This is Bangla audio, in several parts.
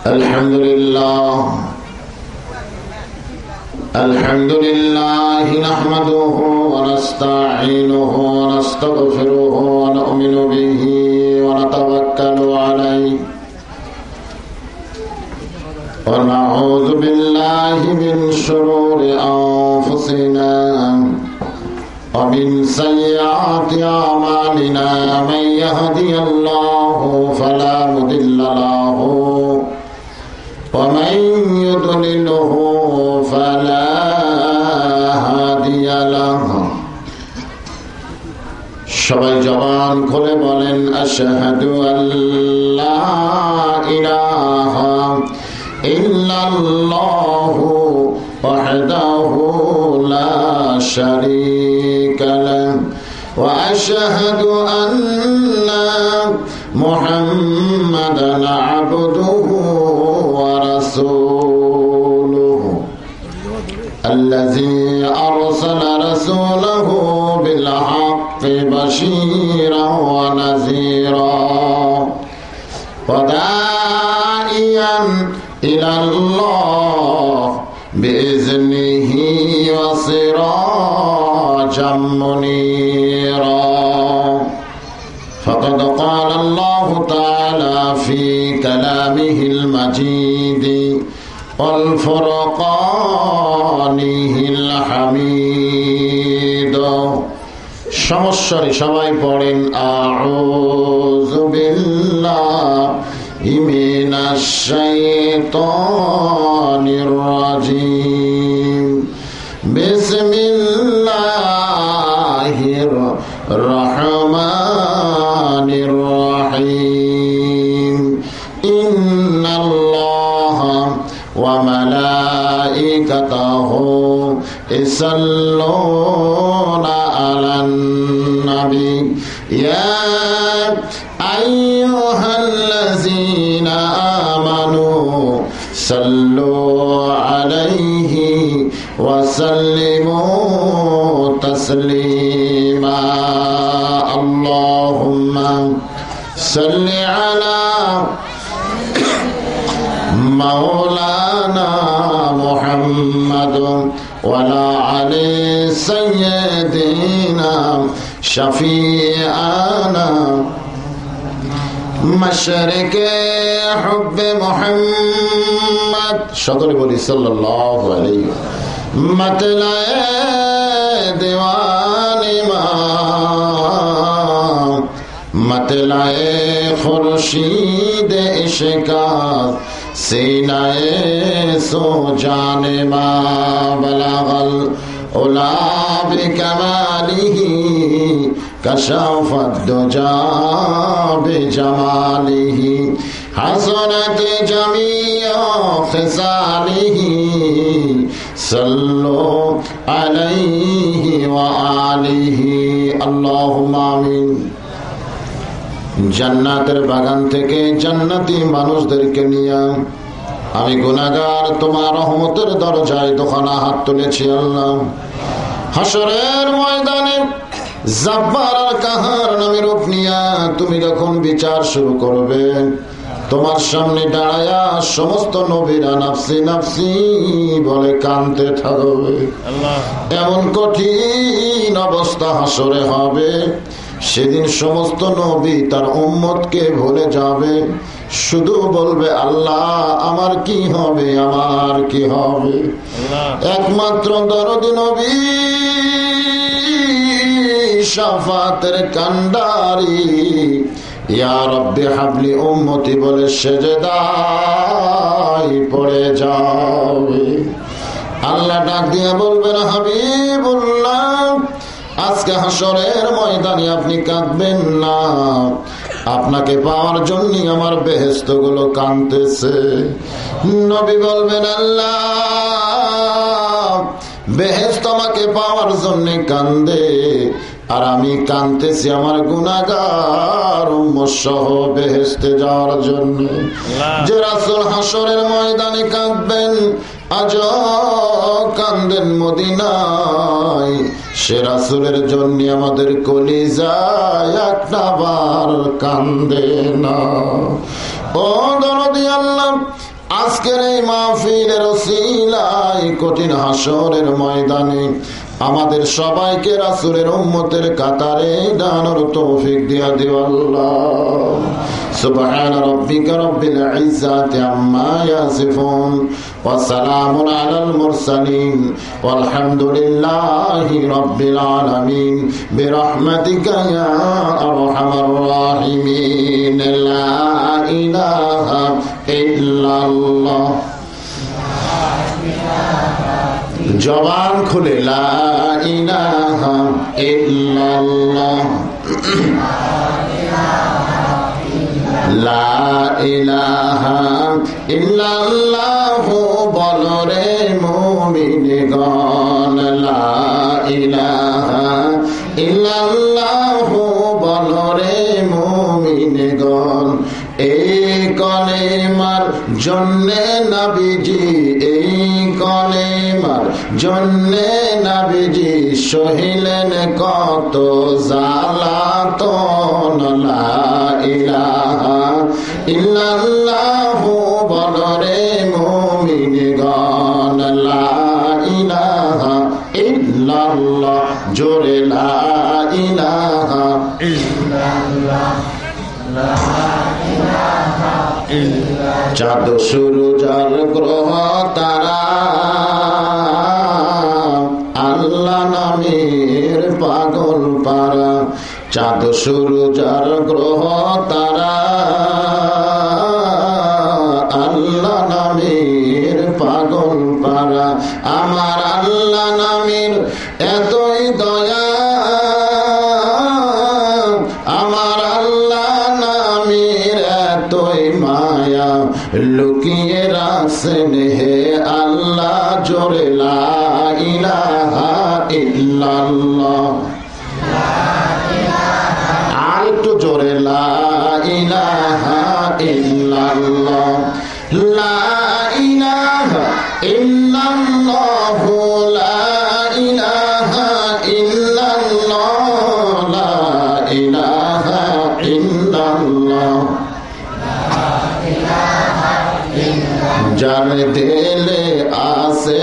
الحمد لله نحمده ونستعينه ونستغفره ونؤمن به ونتوكل عليه ونعوذ بالله من شرور أنفسنا ومن سيئات أعمالنا من يهدي الله فلا مضل له ومن يضلله فلا هادي له সবাই জবান খুলে বলেন আশহাদু আল্লা ইলাহা ইল্লাল্লাহু ওয়াহদাহু লা শারীকা লাহু ওয়া আশহাদু আন্না মুহাম্মাদান আবদুহু ওয়া রাসূলুহু الذي أرسل رسوله بالحق بشيرا ونذيرا وداعيا إلى الله بإذنه وسراجا منيرا فقد قال الله تعالى في كلامه المجيد والفرقانه الحميد সমস্যারে সবাই পড়েন আউযু বিল্লাহি মিনাশ শাইতানির রাজীম বিসমিল্লাহির রহমানির রহিম ইন্নাল্লাহা ওয়া মালাইকাতাহু ইসাল্লুনা আলান নবী ইয়া আইয়ুহাল্লাযীনা আমানু সাল্লু আলাইহি ওয়া সাল্লিমু তাসলিমা আল্লাহুম্মা সাল্লি আলা মাওলানা মুহাম্মাদ ওয়া আলা আলি সাইয়্যিদিনা শাফিআনা মাশরিকে হুব্বে মুহাম্মদ সকলে বলি সাল্লাল্লাহু আলাইহি মাতলায়ে দিওয়ানি মা মাতলায়ে খুরশিদ ইশকাত সিনায়ে সো জানে মা বলাগল উলা বিকামালিহি কাশাফাত দুজা বিজামালিহি হাসানাত জামিয়া খিসালিহি সাল্লু আলাইহি ওয়া আলিহি আল্লাহুম্মা আমিন। জান্নাতের বাগান থেকে জান্নাতি মানুষদেরকে নিয়ে আমি গুনাহগার তোমার রহমতের দরজায় দোখানা হাত তুলেছি আল্লাহ। হাসরের ময়দানে জাব্বার আর কাহার নামের রূপ নিয়ে তুমি যখন বিচার শুরু করবে, তোমার সামনে দাঁড়ায়া সমস্ত নবীরা নাফসি নাফসি বলে কাঁদতে থাকবে। এমন কঠিন অবস্থা হাসরে হবে, সেদিন সমস্ত নবী তার উম্মতকে ভুলে যাবে, শুধু বলবে আল্লাহ আমার কি হবে, আমার কি হবে। একমাত্র দরদি নবী শাফাতের কান্ডারি ইয়া রব্বি হাবলি উম্মতি বলে সেজদায় পড়ে যাবে। আল্লাহ ডাক দিয়ে বলবেন হাবিবুল্লাহ আজকে হাসরের ময়দানে আপনি কাঁদবেন না, আপনাকে পাওয়ার জন্য আমার বেহেশত গুলো কাঁদতেছে। নবী বলবেন আল্লাহ বেহেশত আমাকে পাওয়ার জন্য কান্দে, আর আমি কাঁদতেছি আমার গুনাহগার উম্মত সহ বেহেশতে যাওয়ার জন্য। যে রাসূল হাসরের ময়দানে কাঁদবেন, আজ কান্দেন মদিনায়, সে রাসূলের জন্য আমাদের কলিজায় একটা বার কান্দে না। ও দরদি আল্লাহ আজকের এই মাহফিলের ওসিলায় কঠিন হাসরের ময়দানে আমাদের সবাইকে রাসূলের উম্মতের কাতারে দানের তৌফিক দিয়া দিও আল্লাহ। সুবহান রাব্বিকা রাব্বিল ইজ্জাতি আম্মা ইয়াসিফুন ওয়া সালামুন আলাল মুরসালিন ওয়ালহামদুলিল্লাহি রাব্বিল আলামিন বিরহমাতিকা ইয়া আরহামার রাহিমিন। লা ইলাহা ইল্লাল্লাহ। জবান খুলে লা ইলাহা ইল্লাল্লাহ, লা ইলাহা ইল্লাল্লাহ বলো রে মুমিনগণ, লা ইলাহা ইল্লাল্লাহ বলো রে মুমিনগণ। এই কলেমার জন্যে নবীজি, এই কলেমার জন্যে নবীজি সহিলেন কত জালাতন। লা ইলাহা ইল্লাল্লাহ বলো রে মুমিনগণ, লা ইলাহা ইল্লাল্লাহ জোরে লা ইলাহা ইল্লাল্লাহ। চাঁদ সূরজ গ্রহ তারা আল্লাহ নামের পাগল পারা। চাঁদ সূরজ গ্রহ তারা আল্লাহ নামের পাগল পারা। আমার আল্লাহ নামের এতই দয়া, আমার আল্লাহ নামের এতই মায়া, লুকিয়ে রাখছেন হে আল্লাহ জোরে লা ইলাহা ইল্লাল্লাহ। আর একটু জোরে লা ইলাহা ইল্লাল্লাহ, লা ইলাহা ইল্লাল্লাহ, লা ইলাহা ইল্লাল্লাহ, লা ইলাহা ইল্লাল্লাহ। যার দিলে আছে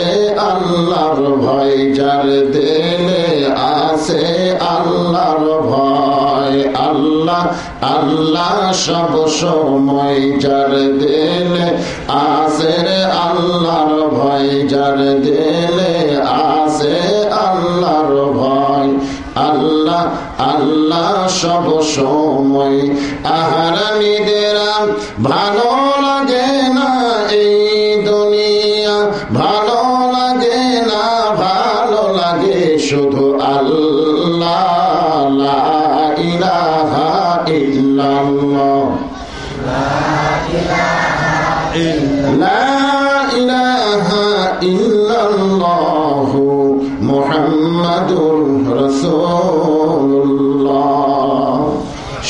আল্লাহর ভয়, যার দিলে আছে আল্লাহর ভয়, আল্লাহ আল্লাহ সব সময়। যার দিলে আছে আল্লাহর ভয়, যার দিলে আছে আল্লাহর ভয়, আল্লাহ আল্লাহ সব সময়। আহারামীদেরা ভালো লাগে না এই দুনিয়া, ভালো লাগে না, ভালো লাগে শুধু আল্লাহ। লা ইলাহা ইল্লাল্লাহ, লা ইলাহা ইল্লাল্লাহ মুহাম্মাদুর রাসূলুল্লাহ।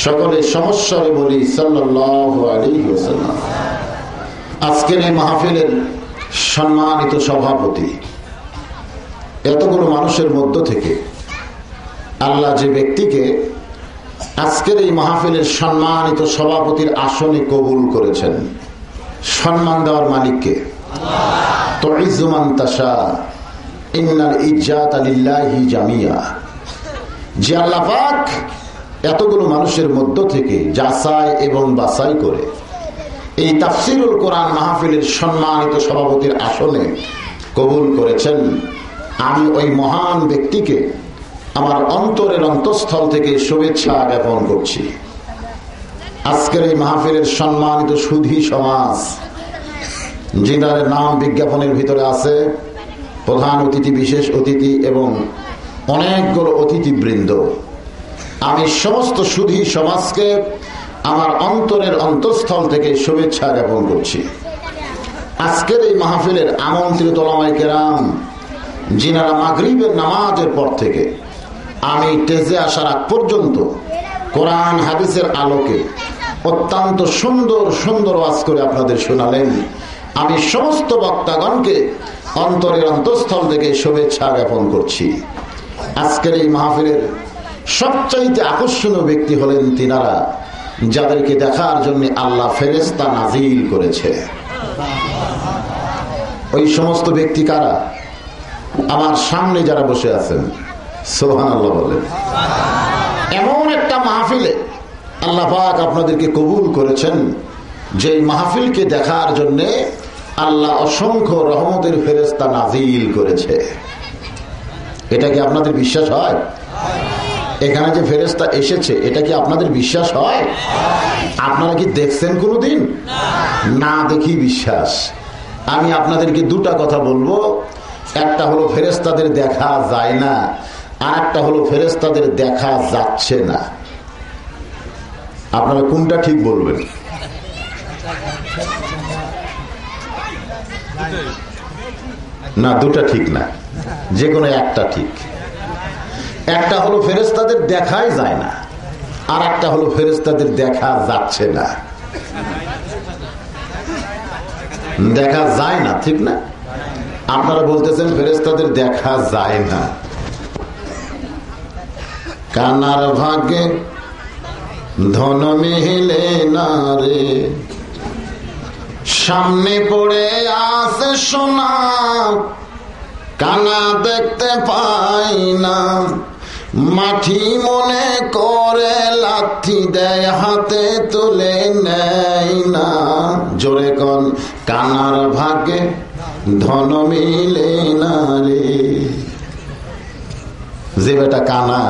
সকলে সমস্যারে বলি সাল্লাল্লাহু আলাইহি ওয়াসাল্লাম। আজকের এই মাহফিলের সম্মানিত সভাপতি, এতগুলো মানুষের মধ্য থেকে আল্লাহ যে ব্যক্তিকে আজকের এই মাহফিলের সম্মানিত সভাপতির আসনে কবুল করেছেন, সম্মান দেওয়ার মালিককে। তুইজ্জু মান তাশা ইন্নাল ইজ্জাতা লিল্লাহি জামিয়া। যে আল্লাহ পাক এতগুলো মানুষের মধ্য থেকে যাচাই এবং বাছাই করে এই তাফসীরুল কোরআন মাহফিলের সম্মানিত সভাপতির আসনে কবুল করেছেন, আমি ওই মহান ব্যক্তিকে আমার অন্তরের অন্তঃস্থল থেকে শুভেচ্ছা জ্ঞাপন করছি। আজকের এই মাহফিলের সম্মানিত সুধী সমাজ, যিনার নাম বিজ্ঞাপনের ভিতরে আছে, প্রধান অতিথি, বিশেষ অতিথি এবং অনেকগুলো অতিথিবৃন্দ, আমি সমস্ত সুধী সমাজকে আমার অন্তরের অন্তঃস্থল থেকে শুভেচ্ছা জ্ঞাপন করছি। আজকের এই মাহফিলের আমন্ত্রিত উলামায়ে কেরাম, যিনারা মাগরিবের নামাজের পর থেকে আমি টেজে আসার আগ পর্যন্ত কোরআন হাদিসের আলোকে অত্যন্ত সুন্দর সুন্দর ওয়াজ করে আপনাদের শোনালেন, আমি সমস্ত বক্তাগণকে অন্তরের অন্তঃস্থল থেকে শুভেচ্ছা জ্ঞাপন করছি। আজকের এই মাহফিলের সবচাইতে আকর্ষণীয় ব্যক্তি হলেন তিনারা, যাদেরকে দেখার জন্য আল্লাহ ফেরেশতা নাজিল করেছে। ওই সমস্ত ব্যক্তি কারা? আমার সামনে যারা বসে আছেন, সুবহানাল্লাহ বলেন। এমন একটা মাহফিলে আল্লাহ পাক আপনাদেরকে কবুল করেছেন যে মাহফিলকে দেখার জন্য আল্লাহ অসংখ্য রহমতের ফেরেশতা নাজিল করেছে। এটা কি আপনাদের বিশ্বাস হয়? এখানে যে ফেরেশতা এসেছে এটা কি আপনাদের বিশ্বাস হয়? আপনারা কি দেখছেন কোনোদিন? না দেখি বিশ্বাস। আমি আপনাদেরকে দুটা কথা বলবো। একটা হলো ফেরেশতাদের দেখা যায় না, আর একটা হলো ফেরেশতাদের দেখা যাচ্ছে না। আপনারা কোনটা ঠিক বলবেন? না, দুটা ঠিক না, যে কোনো একটা ঠিক। একটা হলো ফেরেশতাদের দেখাই যায় না, আর একটা হলো ফেরেশতাদের দেখা যাচ্ছে না। দেখা যায় না, ঠিক না? আপনারা বলতেছেন ফেরেশতাদের দেখা যায় না। কানার ভাগ্যে ধন মিলে না রে, সামনে পড়ে আসে সোনা, কানা দেখতে পাই না, মাটি মনে করে লাথি দেয়, হাতে তুলে নেয় না। জোরে কোন, কানার ভাগ্যে ধন মিলে না রে। যে বেটা কানা,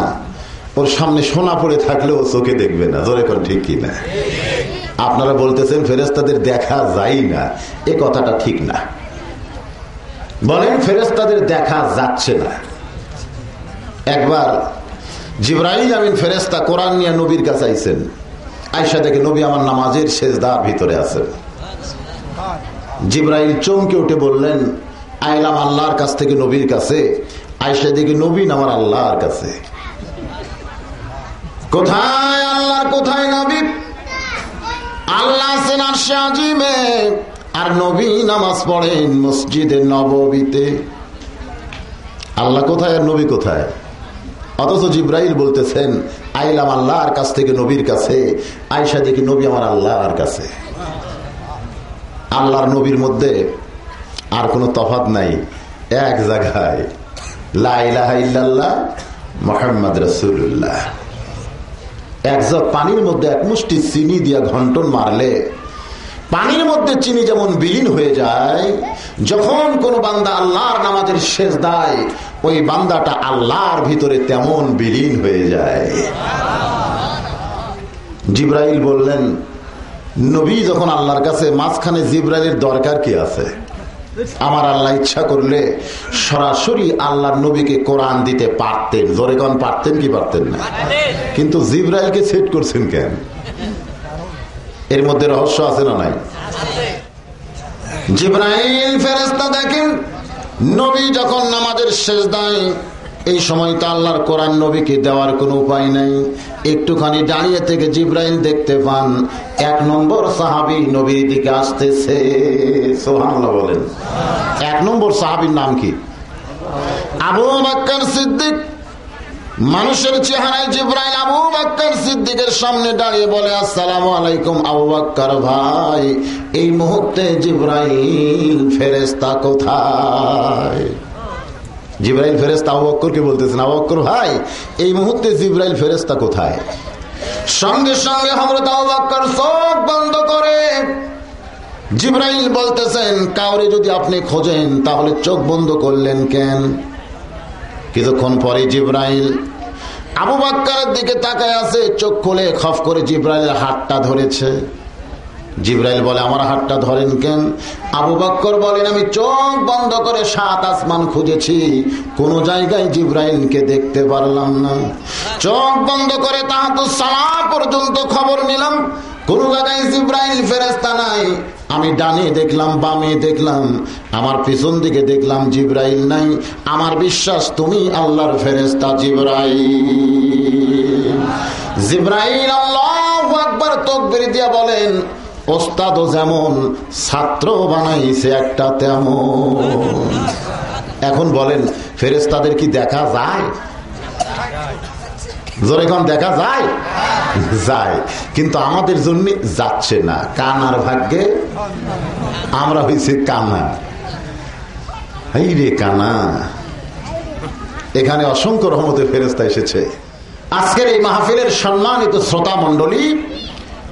ওর সামনে সোনা পড়ে থাকলেও চোখে দেখবে না। জোরে কোন ঠিক কি না? আপনারা বলতেছেন ফেরেশতাদের দেখা যায় না, এ কথাটা ঠিক না। বলেন ফেরেশতাদের দেখা যাচ্ছে না। একবার জিবরাইল আমিন ফেরেশতা কোরআন নিয়ে নবীর কাছে আইছেন। আয়েশা দেখে নবী আমার নামাজের সেজদার ভিতরে আছেন। জিবরাইল চমকে উঠে বললেন, আইলাম আল্লাহর কাছ থেকে নবীর কাছে। আয়েশা দেখে নবী আমার আল্লাহর কাছে। কোথায় আল্লাহ, কোথায় নবী? আল্লাহ আছেন আরশে আজিমে, আর নবী নামাজ পড়েন মসজিদে নববীতে। আল্লাহ কোথায় আর নবী কোথায়? অথচ জিবরাইল বলতেছেন আইলাম আল্লাহর কাছ থেকে নবীর কাছে। আয়েশা দেখি নবী আমার আল্লাহর কাছে। আল্লাহর নবীর মধ্যে আর কোনো তফাৎ নাই, এক জায়গায়। লা ইলাহা ইল্লাল্লাহ মুহাম্মদ রাসূলুল্লাহ। এক জগ পানির মধ্যে এক মুষ্টি চিনি দিয়া ঘন্টন মারলে পানির মধ্যে চিনি যেমন বিলীন হয়ে যায়, যখন কোন বান্দা আল্লাহর নামাজের সেজদায় ওই বান্দাটা আল্লাহর ভিতরে তেমন বিলীন হয়ে যায়। জিবরাইল বললেন, নবী যখন আল্লাহর কাছে, মাঝখানে জিবরাইলের দরকার কি আছে? আমার আল্লাহ ইচ্ছা করলে সরাসরি আল্লাহর নবীকে কোরআন দিতে পারতেন। জোরে কোন পারতেন কি পারতেন না? কিন্তু জিবরাইলকে সেট করছেন কেন? এর মধ্যে রহস্য আছে না নাই? জিবরাইল ফেরেশতা দেখেন নবী যখন নামাজের সেজদায়, এই সময় তো আল্লাহর কোরআন নবীকে দেওয়ার কোনো উপায় নাই। একটুখানি দাঁড়িয়ে থেকে জিবরাইল দেখতে পান এক নম্বর সাহাবী নবীর দিকে আসতেছে। সুবহানাল্লাহ বলেন। এক নম্বর সাহাবীর নাম কি? আবু বকর সিদ্দিক। মানুষের চেহারায় জিবরাইল আবু বকর সিদ্দিকের সামনে দাঁড়িয়ে বলে, আসসালামু আলাইকুম আবু বকর ভাই। এই মুহূর্তে জিবরাইল ফেরেশতা কোথায়? জিবরাইল ফেরেশতা আবু বকরকে বলতেছেন, আবু বকর ভাই এই মুহূর্তে জিবরাইল ফেরেশতা কোথায়? সঙ্গে সঙ্গে হযরত আবু বকর চোখ বন্ধ করে জিবরাইল বলতেছেন, কাউরে যদি আপনি খোঁজেন তাহলে চোখ বন্ধ করলেন কেন? কিছুক্ষণ পরে জিবরাইল আবু বকরের দিকে তাকায় আছে, চোখ খুলে খফ করে জিবরাইলের হাতটা ধরেছে। জিবরাইল বলে, আমার হাতটা ধরেন কেন? আবু বকর বলেন, আমি চোখ বন্ধ করে 7 আসমান খুঁজেছি, কোন জায়গায় জিবরাইলকে দেখতে পারলাম না। চোখ বন্ধ করে তাহাতুস সালাহ পর্যন্ত খবর নিলাম, কোন জায়গায় জিবরাইল ফেরেশতা নাই। আমি ডানে দেখলাম, বামে দেখলাম, আমার পিছন দিকে দেখলাম, জিবরাইল নাই। আমার বিশ্বাস তুমি আল্লাহর ফেরেশতা জিবরাইল। জিবরাইল আল্লাহু আকবার তাকবীর দিয়া বলেন, ওস্তাদও যেমন ছাত্র বানাইছে একটা তেমন। এখন বলেন ফেরেশতাদের কি দেখা যায়? জোরে কোন দেখা যায়? যায়, কিন্তু আমাদের জন্য যাচ্ছে না। কানার ভাগ্যে আমরা হয়েছে কানা। এই রে কানা। এখানে অসংখ্য রহমতের ফেরেশতা এসেছে। আজকের এই মাহফিলের সম্মানিত শ্রোতা মণ্ডলী,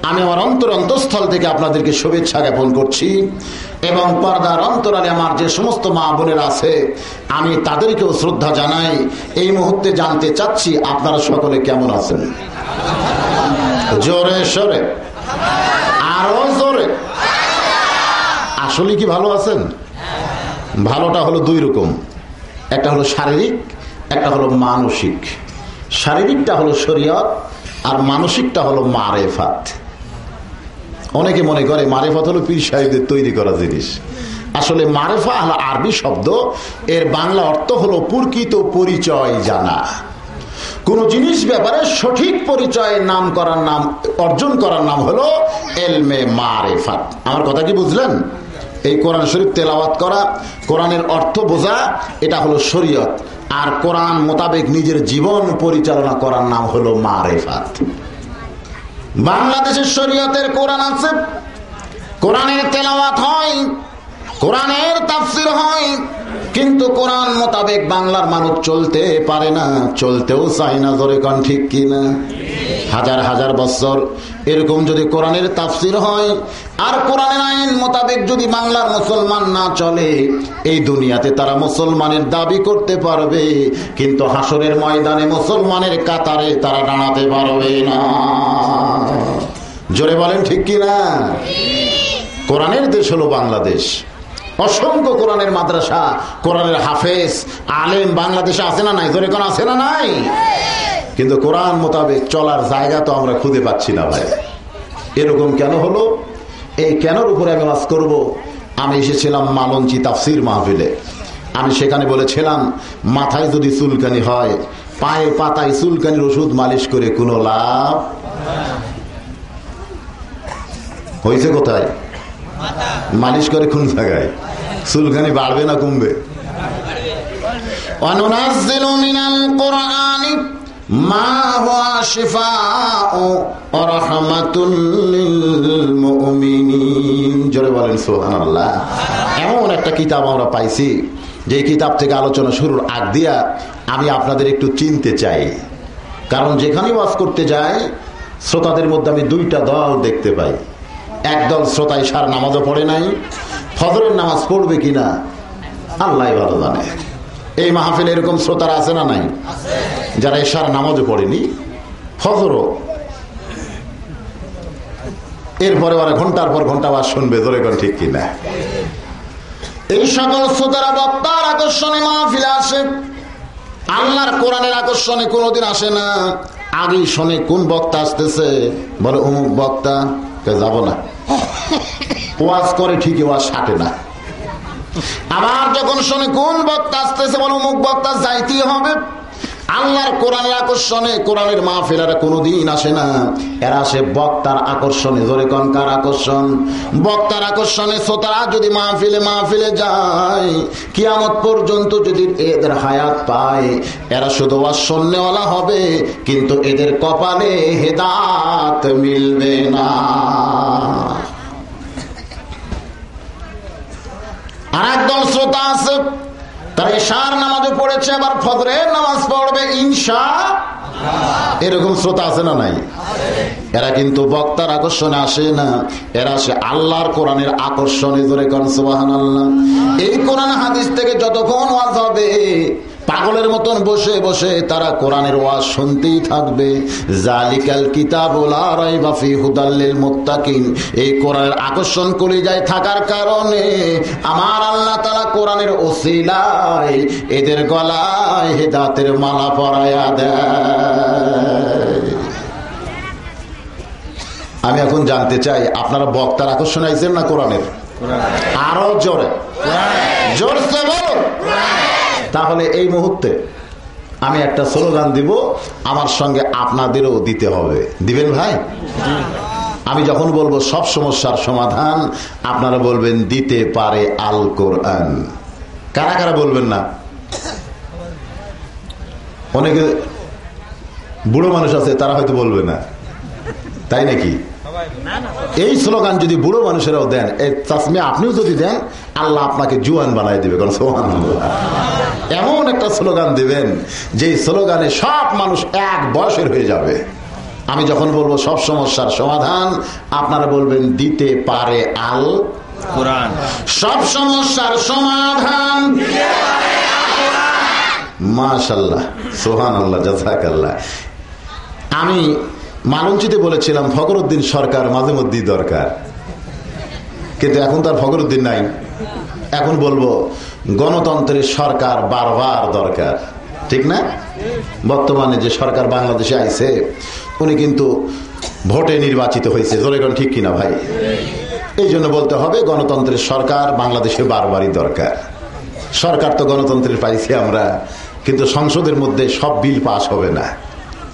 আমি আমার অন্তরস্থল থেকে আপনাদেরকে শুভেচ্ছা জ্ঞাপন করছি এবং পর্দার অন্তরালে আমার যে সমস্ত মা বোনেরা আছে আমি তাদেরকেও শ্রদ্ধা জানাই। এই মুহূর্তে জানতে চাচ্ছি আপনারা সকলে কেমন আছেন? জোরে সরে, আরো জোরে। আসলে কি ভালো আছেন? ভালোটা হলো দুই রকম, একটা হলো শারীরিক, একটা হলো মানসিক। শারীরিকটা হলো শরীয়ত আর মানসিকটা হলো মারেফাত। অনেকে মনে করে মারেফাত হলো পীর সাহেবদের তৈরি করা জিনিস। আসলে মারেফা হলো আরবি শব্দ, এর বাংলা অর্থ হলো প্রকৃত পরিচয় জানা। কোন জিনিস ব্যাপারে সঠিক পরিচয় নাম করার নাম, অর্জন করার নাম হলো এলমে মারেফাত। আমার কথা কি বুঝলেন? এই কোরআন শরীফ তেলাওয়াত করা, কোরআনের অর্থ বোঝা, এটা হলো শরীয়ত। আর কোরআন মোতাবেক নিজের জীবন পরিচালনা করার নাম হলো মারেফাত। বাংলাদেশের শরীয়তের কোরআন আছে, কোরআনের তেলাওয়াত হয়, কোরআনের তাফসীর হয়, কিন্তু কোরআন মোতাবেক বাংলার মানুষ চলতে পারে না, চলতেও চায় না। জোরে কোন ঠিক কিনা? হাজার হাজার বছর এরকম যদি কোরআনের তাফসীর হয় আর কোরআনের আইন মোতাবেক যদি বাংলার মুসলমান না চলে, এই দুনিয়াতে তারা মুসলমানের দাবি করতে পারবে, কিন্তু হাসরের ময়দানে মুসলমানের কাতারে তারা দাঁড়াতে পারবে না। জোরে বলেন ঠিক কিনা? কোরআনের দেশ হলো বাংলাদেশ। অসংখ্য কোরআনের মাদ্রাসা, কোরআনের হাফেজ, আলেম বাংলাদেশে আছে না নাই? জোরে কোন আছে না নাই? কিন্তু কোরআন মোতাবেক চলার জায়গা তো আমরা খুঁজে পাচ্ছি না ভাই। এরকম কেন হলো? এই কেনর উপরে আমি ওয়াজ করব। আমি এসেছিলাম মালঞ্চি তাফসীর মাহফিলে। আমি সেখানে বলেছিলাম, মাথায় যদি চুলকানি হয়, পায়ে পাতায় চুলকানির ওষুধ মালিশ করে কোনো লাভ হয়েছে? কোথায় মালিশ করে? কোন জায়গায়? চুলকানি বাড়বে না কমবে? অনুনাজ্জিলু মিনাল কুরআনি মা হুয়া শিফাউ ওয়া রাহমাতুল লিল মুমিনিন। জোরে বলেন সুবহানাল্লাহ। এমন একটা কিতাব আমরা পাইছি, যে কিতাব থেকে আলোচনা শুরুর আগ দিয়া আমি আপনাদের একটু চিনতে চাই। কারণ যেখানে ওয়াজ করতে যাই শ্রোতাদের মধ্যে আমি দুইটা দল দেখতে পাই। একদল শ্রোতা ইশার নামাজও পড়ে নাই, ফজরের নামাজ পড়বে কিনা আল্লাহ ভালো জানে। এই মাহফিলে এরকম শ্রোতারা আছে না নাই? যারা ইশার নামাজও পড়েনি, ফজরও, এরপরে ওরা ঘন্টার পর ঘন্টা ওয়াজ শুনবে। জোরে কোন ঠিক কিনা? এই সকল শ্রোতারা বক্তার আকর্ষণে মাহফিলে আসে, আল্লাহর কোরআনের আকর্ষণে কোনোদিন আসে না। আগেই শোনে কোন বক্তা আসতেছে, বলে অমুক বক্তা, যাব না। ওয়াজ করে ঠিকই, ওয়াজ সাটে না। আবার যখন শোনে কোন বক্তা আসতেছে, বলে অমুক বক্তা যাইতেই হবে। আল্লাহর কোরআনের আকর্ষণে কোরআনের মাহফিলেরা কোনোদিন আসে না, এরা আসে বক্তার আকর্ষণে। জোরে কোন কার আকর্ষণ? বক্তার আকর্ষণে শ্রোতারা যদি মাহফিলে যায়, কিয়ামত পর্যন্ত যদি এদের হায়াত পায়, এরা শুধু ওয়াজ শুননেওয়ালা হবে, কিন্তু এদের কপালে হেদায়েত মিলবে না। আর একদল শ্রোতা আছে, তারা ইশার নামাজও পড়েছে, আবার ফজরের নামাজ পড়বে ইনশাআল্লাহ। এরকম শ্রোতা আছে না নাই? এরা কিন্তু বক্তার আকর্ষণে আসে না, এরা আসে আল্লাহর কোরআনের আকর্ষণে। জোরে কোন সুবহানাল্লাহ। এই কোরআন হাদিস থেকে যতক্ষণ ওয়াজ হবে, পাগলের মতন বসে বসে তারা কোরআনের ওয়াজ শুনতেই থাকবে। জালিকাল কিতাবু লা রাইবা ফীহি হুদাল লিল মুত্তাকিন। এই কোরআনের আকর্ষণ কলিজায় থাকার কারণে আমার আল্লাহ তাআলা কোরআনের ওসিলায় এদের গলায় হেদায়েতের মালা পরায়া দেয়। আমি এখন জানতে চাই, আপনারা বক্তার আকর্ষণ আইছেন না কোরআনের? আরো জোরে, জোরসে বলুন। তাহলে এই মুহূর্তে আমি একটা স্লোগান দিব, আমার সঙ্গে আপনাদেরও দিতে হবে। দিবেন ভাই? আমি যখন বলবো সব সমস্যার সমাধান, আপনারা বলবেন দিতে পারে আল কোরআন। কারা কারা বলবেন না? অনেকে বুড়ো মানুষ আছে, তারা হয়তো বলবে না, তাই নাকি? এই স্লোগান যদি বুড়ো মানুষেরাও দেন, এই তাসমিয়া আপনিও যদি দেন, আল্লাহ আপনাকে জুয়ান বানাই দিবে। কারণ সুবহানাল্লাহ, এমন একটা স্লোগান দিবেন যে স্লোগানে সব মানুষ এক বয়সের হয়ে যাবে। আমি যখন বলবো সব সমস্যার সমাধান, আপনারা বলবেন দিতে পারে আল কোরআন। সব সমস্যার সমাধান মাশাআল্লাহ, সুবহানাল্লাহ, জাযাকাল্লাহ। আমি মালঞ্চিতে বলেছিলাম ফখরুদ্দিন সরকার মাঝে মধ্যেই দরকার, কিন্তু এখন তার ফখরুদ্দিন নাই। এখন বলবো গণতন্ত্রের সরকার বারবার দরকার, ঠিক না? বর্তমানে যে সরকার বাংলাদেশে আইছে, উনি কিন্তু ভোটে নির্বাচিত হয়েছে, জোরে কোন ঠিক কিনা ভাই? এই জন্য বলতে হবে গণতন্ত্রের সরকার বাংলাদেশে বারবারই দরকার। সরকার তো গণতন্ত্রের পাইছি আমরা, কিন্তু সংসদের মধ্যে সব বিল পাস হবে না।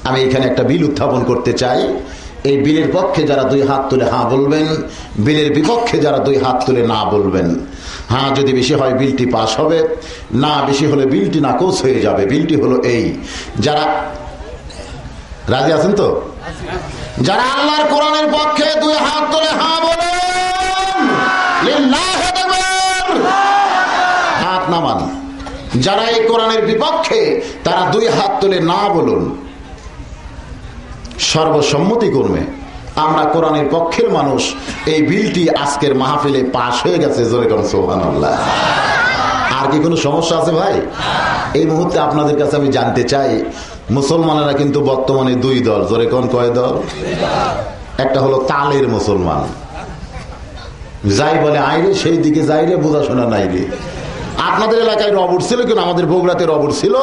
আমি এখানে একটা বিল উত্থাপন করতে চাই। এই বিলের পক্ষে যারা দুই হাত তুলে হ্যাঁ বলবেন, বিলের বিপক্ষে যারা দুই হাত তুলে না বলবেন। হ্যাঁ যদি বেশি হয় বিলটি পাস হবে, না বেশি হলে বিলটি নাকচ হয়ে যাবে। বিলটি হলো এই, যারা রাজি আছেন তো, যারা আল্লাহর কোরআনের পক্ষে দুই হাত তুলে হ্যাঁ বলেন, লিল্লাহি তাকবীর, হাত নামান। যারা এই কোরআনের বিপক্ষে তারা দুই হাত তুলে না বলুন। সর্বসম্মতিক্রমে আমরা কোরআনের পক্ষের মানুষ, এই বিলটি আজকের মাহফিলে পাশ হয়ে গেছে, জোরে কোন সুবহানাল্লাহ। আর কি কোনো সমস্যা আছে ভাই? এই মুহূর্তে আপনাদের কাছে আমি জানতে চাই, মুসলমানেরা কিন্তু বর্তমানে দুই দল, জোরে কোন কয় দল? একটা হলো তালের মুসলমান, যাই বলে আইরে সেই দিকে যাইরে, বোঝাশোনা নাই রে। আপনাদের এলাকায় রবর ছিল, কিন্তু আমাদের বগুড়াতে রবর ছিল,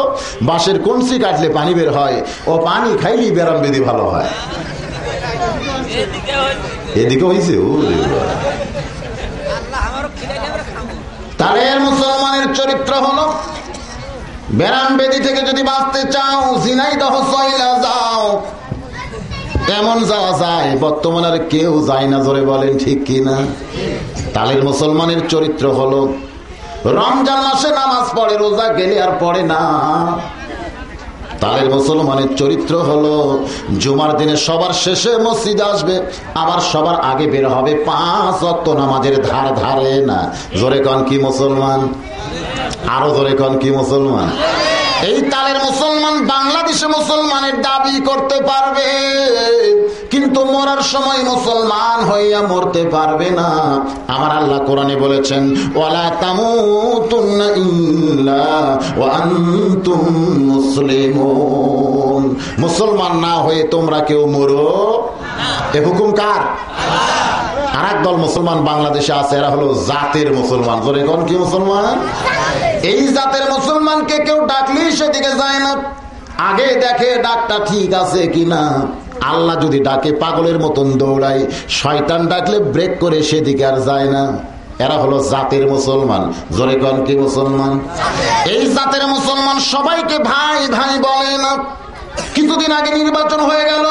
বাঁশের কঞ্চি কাটলে পানি বের হয়, ও পানি খাইলেই ব্যারাম বেদি ভালো হয়। এদিকে হয়েছে তাদের মুসলমানের চরিত্র হলো, ব্যারাম বেদি থেকে যদি বাঁচতে চাও, ঝিনাইদহ চইলা যাও। এমন যাওয়া যায়, বর্তমানে আর কেউ যায় না, জোরে বলেন ঠিক কিনা? তালের মুসলমানের চরিত্র হলো, রমজান মাসে নামাজ পড়ে, রোজা গেলে আর পড়ে না। তালের মুসলমানের চরিত্র হলো, জুমার দিনে সবার শেষে মসজিদে আসবে, আবার সবার আগে বের হবে, 5 ওয়াক্ত নামাজের ধার ধারে না। জোরে কন কি মুসলমান? আরো জোরে কন কি মুসলমান? এই তালের মুসলমান বাংলাদেশে মুসলমানের দাবি করতে পারবে, কিন্তু মরার সময় মুসলমান হইয়া মরতে পারবে না। আমার আল্লাহ কোরআনে বলেছেন, ওয়ালা তামুতুন্না ইল্লা ওয়া আনতুম মুসলিমুন। মুসলমান না হয়ে তোমরা কেউ মরো, এ হুকুম কার? আর এক দল মুসলমান বাংলাদেশে আছে, এরা হলো জাতের মুসলমান। জোরে কোন কি মুসলমান? এই জাতের মুসলমানকে কেউ ডাকলেই সেদিকে যায় না, আগে দেখে ডাকটা ঠিক আছে কিনা। আল্লাহ যদি ডাকে পাগলের মতন দৌড়ায়, শয়তান ডাকলে ব্রেক করে সেদিকে আর যায় না। এরা হলো জাতের মুসলমান। জোরে কোন কি মুসলমান? এই জাতের মুসলমান সবাইকে ভাই ভাই বলে না। কিছুদিন আগে নির্বাচন হয়ে গেল,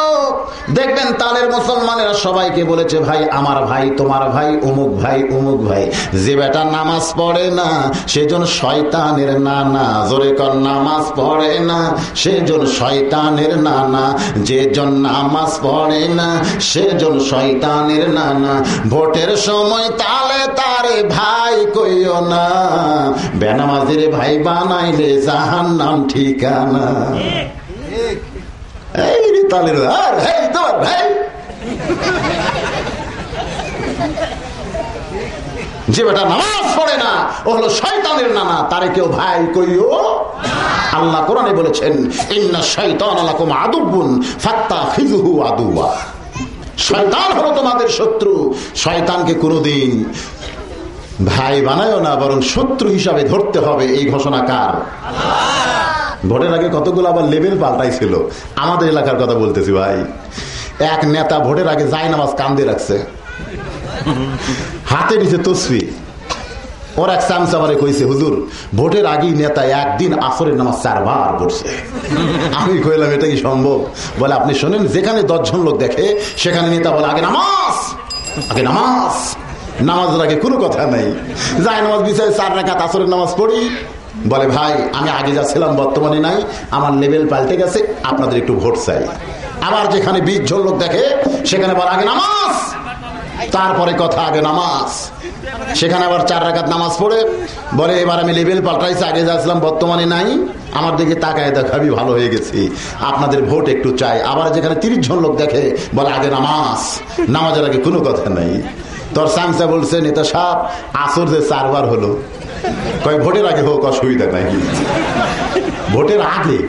দেখবেন তালের মুসলমানেরা সবাইকে বলেছে ভাই আমার ভাই, তোমার ভাই, অমুক ভাই অমুক ভাই। যে বেটা নামাজ পড়ে না সেজন শয়তানের নানা। জোরে কর নামাজ পড়ে না সেজন শয়তানের নানা। যেজন নামাজ পড়ে না সেজন শয়তানের নানা। ভোটের সময় তালে তারে ভাই কইও না, বেনামাজের ভাই বানাইলে জাহান্নাম ঠিকানা। যে বেটা নামাজ পড়ে না ও হলো শয়তানের নানা, তারে কেউ ভাই কইও। আল্লাহ কোরআনে বলেছেন, ইন্না শাইতানা লাকুম আদুব্বুন ফাত্তাখিযুহু আদুওয়া। শয়তান হলো তোমাদের শত্রু, শয়তানকে কোনোদিন ভাই বানায়ও না, বরং শত্রু হিসাবে ধরতে হবে। এই ঘোষণা কার? ভোটের আগে কতগুলো আবার লেভেল পাল্টাইছিল। আমাদের এলাকার কথা বলতেছি ভাই, এক নেতা ভোটের আগে জায়নামাজ কান্দে রাখছে, হাতে নিচে তসবিহ। ওর এক চামচা আমারে কইছে, হুজুর ভোটের আগেই নেতা একদিন আসরের নামাজ 4 বার পড়ছে। আমি কইলাম এটা কি সম্ভব? বলে আপনি শোনেন, যেখানে 10 জন লোক দেখে সেখানে নেতা বলে আগে নামাজ, আগে নামাজ। নামাজের আগে কোনো কথা নাই, জায়নামাজ বিছায় 4 রাকাত আসরের নামাজ পড়ি। বলে ভাই আমি আগে যা ছিলাম বর্তমানে নাই, আমার লেভেল পাল্টে গেছে, আপনাদের একটু ভোট চাই। আবার যেখানে 20 জন লোক দেখে সেখানে বলে আগে নামাজ, তারপরে কথা, আগে নামাজ। সেখানে আবার 4 রাকাত নামাজ পড়ে বলে এবার আমি লেভেল পাল্টাইছি, আগে যাচ্ছিলাম বর্তমানে নাই, আমার দিকে তাকায় দেখাবি ভালো হয়ে গেছি, আপনাদের ভোট একটু চাই। আবার যেখানে 30 জন লোক দেখে বলে আগে নামাজ, নামাজের আগে কোনো কথা নাই। তোর সামসা বলছে নেতা সাহেব আসর যে 4 বার হলো, কয় ভোটের আগে হোক অসুবিধা নাই, ভোটের আগে,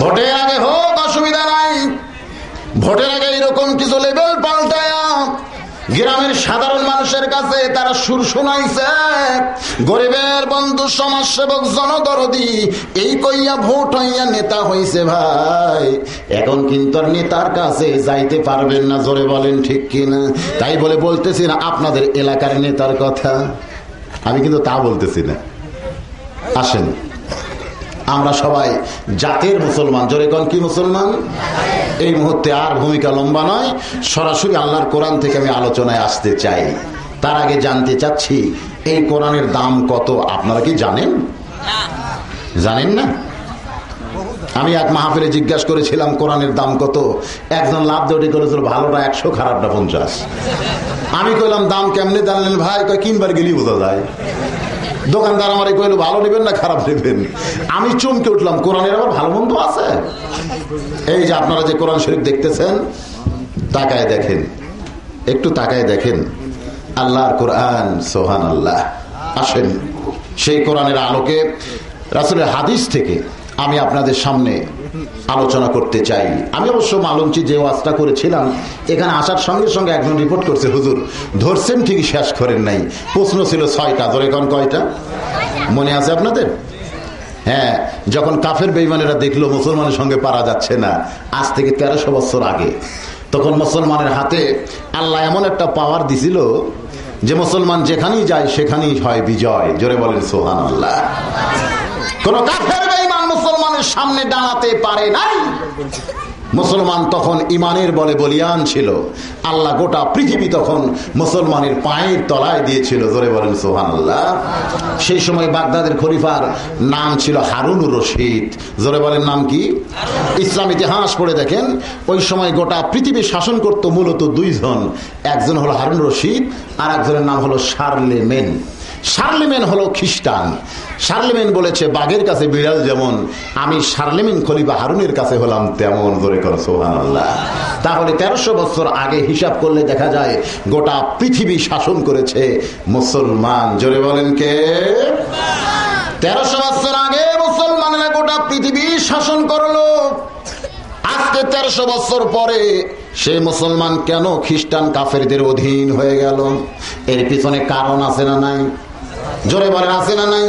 ভোটের আগে হোক অসুবিধা নাই। ভোটের আগে এরকম কিছু লেভেল পাল্টায় গ্রামের সাধারণ মানুষের কাছে তারা সুর শোনাইছে, গরিবের বন্ধু, সমাজসেবক, জনদরদি, এই কইয়া ভোট হইয়া নেতা হইছে ভাই। এখন কিন্তু আর নেতার কাছে যাইতে পারবেন না, জোরে বলেন ঠিক কিনা? তাই বলে বলতেছি না আপনাদের এলাকার নেতার কথা, আমি কিন্তু তা বলতেছি না। আসেন, আমরা সবাই জাতের মুসলমান, জোরে কোন কি মুসলমান? এই মুহূর্তে আর ভূমিকা লম্বা নয়, সরাসরি আল্লাহর কোরআন থেকে আমি আলোচনায় আসতে চাই। তার আগে জানতে চাচ্ছি এই কোরআনের দাম কত আপনারা কি জানেন? জানেন না? আমি এক মাহফিলে জিজ্ঞাসা করেছিলাম কোরআনের দাম কত, একজন লাভ দৌড়ি করেছিল ভালোটা 100, খারাপটা 50। আমি কইলাম দাম কেমনে জানলেন ভাই? কয় কিনবার গেলেই বোঝা যায়। দোকানদার আমার কইল ভালো নেবেন না খারাপ নেবেন? আমি চমকে উঠলাম, কোরআনের আবার ভালো মন্দ আছে। এই যে আপনারা যে কোরআন শরীফ দেখতেছেন, তাকায় দেখেন, একটু তাকায় দেখেন আল্লাহর কোরআন, সুবহানাল্লাহ। আসেন সেই কোরআনের আলোকে রাসূলের হাদিস থেকে আমি আপনাদের সামনে আলোচনা করতে চাই। আমি অবশ্য মালঞ্চি যে ওয়াজটা করেছিলাম, এখানে আসার সঙ্গে সঙ্গে একজন রিপোর্ট করছে, হুজুর ধরছেন ঠিকই, শেষ করেন নাই। প্রশ্ন ছিল 6টা, ধরে এখন কয়টা মনে আছে আপনাদের? হ্যাঁ, যখন কাফের বেঈমানেরা দেখলো মুসলমানের সঙ্গে পারা যাচ্ছে না, আজ থেকে 1300 বছর আগে, তখন মুসলমানের হাতে আল্লাহ এমন একটা পাওয়ার দিছিল যে মুসলমান যেখানেই যায় সেখানেই হয় বিজয়। জোরে বলেন সুবহানাল্লাহ। কোন কাফের বেঈমান মুসলমানের সামনে দাঁড়াতে পারে নাই। মুসলমান তখন ইমানের বলে বলিয়ান ছিল। আল্লাহ গোটা পৃথিবী তখন মুসলমানের পায়ের তলায় দিয়েছিল। জোরে বলেন সুবহানাল্লাহ। সেই সময় বাগদাদের খলিফার নাম ছিল হারুনুর রশিদ। জোরে বলেন নাম কি? ইসলাম ইতিহাস পড়ে দেখেন, ওই সময় গোটা পৃথিবী শাসন করত মূলত 2 জন। একজন হলো হারুন রশিদ, আর একজনের নাম হলো শার্লেমেন। শার্লেমেন হলো খ্রিস্টান। শার্লেমেন বলেছে বাঘের কাছে বিড়াল যেমন, আমি শার্লেমেন খলিফা হারুনের কাছে হলাম তেমন। ধরে কর সুবহানাল্লাহ। তাহলে 1300 বছর আগে হিসাব করলে দেখা যায় গোটা পৃথিবী শাসন করেছে মুসলমান। জোরে বলেন কে? 1300 বছর আগে মুসলমানেরা গোটা পৃথিবী শাসন করলো। আজকে 1300 বছর পরে সেই মুসলমান কেন খ্রিস্টান কাফেরদের অধীন হয়ে গেল? এর পিছনে কারণ আছে না নাই? জোরে বলেন আছে না নাই?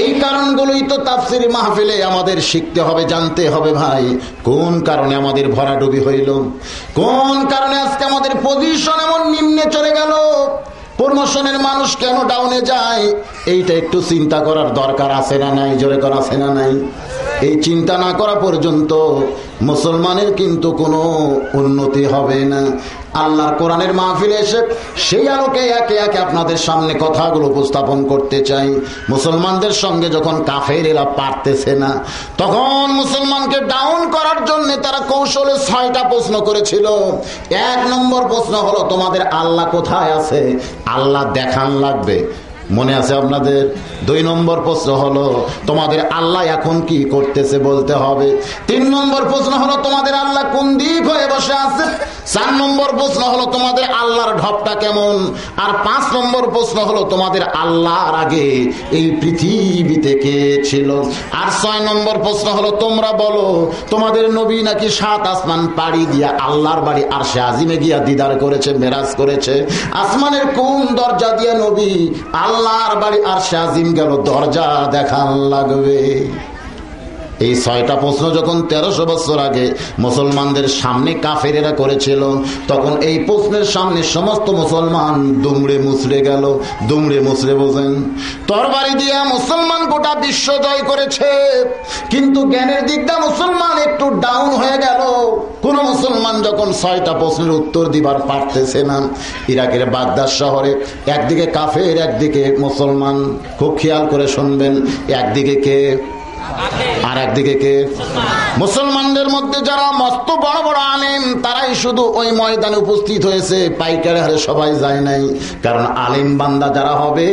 এই কারণগুলোই তো তাফসীর মাহফিলে আমাদের শিখতে হবে, জানতে হবে ভাই। কোন কারণে আমাদের ভরাডুবি হইল? কোন কারণে আজকে আমাদের পজিশন এমন নিম্নে চলে গেল? প্রমোশনের মানুষ কেন ডাউনে যায়? এইটা একটু চিন্তা করার দরকার আছে না নাই? জোরে করা আছে না নাই? এই চিন্তা না করা পর্যন্ত মুসলমানের কিন্তু কোনো উন্নতি হবে না। আল্লাহর কোরআনের মাহফিলে এসে সেই আলোকে একে একে আপনাদের সামনে কথাগুলো উপস্থাপন করতে চাই। মুসলমানদের সঙ্গে যখন কাফেরেরা পারতেছে না, তখন মুসলমানকে ডাউন করার জন্য তারা কৌশলে 6টা প্রশ্ন করেছিল। 1 নম্বর প্রশ্ন হলো তোমাদের আল্লাহ কোথায় আছে? আল্লাহ দেখান লাগবে, মনে আছে আপনাদের? 2 নম্বর প্রশ্ন হলো তোমাদের আল্লাহ এখন কি করতেছে বলতে হবে। 3 নম্বর প্রশ্ন হলো তোমাদের আল্লাহ কোন দিক হয়ে বসে আছে। 4 নম্বর প্রশ্ন হলো তোমাদের আল্লাহর ঢপটা কেমন। আর 5 নম্বর প্রশ্ন হলো তোমাদের আল্লাহর আগে এই পৃথিবীতে কে ছিল। আর 6 নম্বর প্রশ্ন হলো তোমরা বলো তোমাদের নবী নাকি 7 আসমান পাড়ি দিয়া আল্লাহর বাড়ি আরশে আজিমে গিয়া দিদার করেছে, মেরাজ করেছে। আসমানের কোন দরজা দিয়ে নবী আল্লাহর বাড়ি আরশে আজিম গেল? দরজা দেখান লাগবে। এই 6টা প্রশ্ন যখন 1300 বছর আগে মুসলমানদের সামনে কাফেরেরা করেছিল, তখন এই প্রশ্নের সামনে সমস্ত মুসলমান দুমড়ে মুচড়ে গেল। দুমড়ে মুচড়ে বোঝেন, তরবারি দিয়া মুসলমান গোটা বিশ্ব জয় করেছে, কিন্তু জ্ঞানের দিকটা মুসলমান একটু ডাউন হয়ে গেল। কোন মুসলমান যখন 6টা প্রশ্নের উত্তর দিবার পারতেছে না, ইরাকের বাগদাদ শহরে একদিকে কাফের, একদিকে মুসলমান। খুব খেয়াল করে শুনবেন, একদিকে কে? আর একদিকে কে? মুসলমানদের মধ্যে যারা মস্ত বড় বড় আলেম তারাই শুধু ওই ময়দানে উপস্থিত হয়েছে, পাইকারি হারে সবাই যায় নাই। কারণ আলেম বান্দা যারা হবে,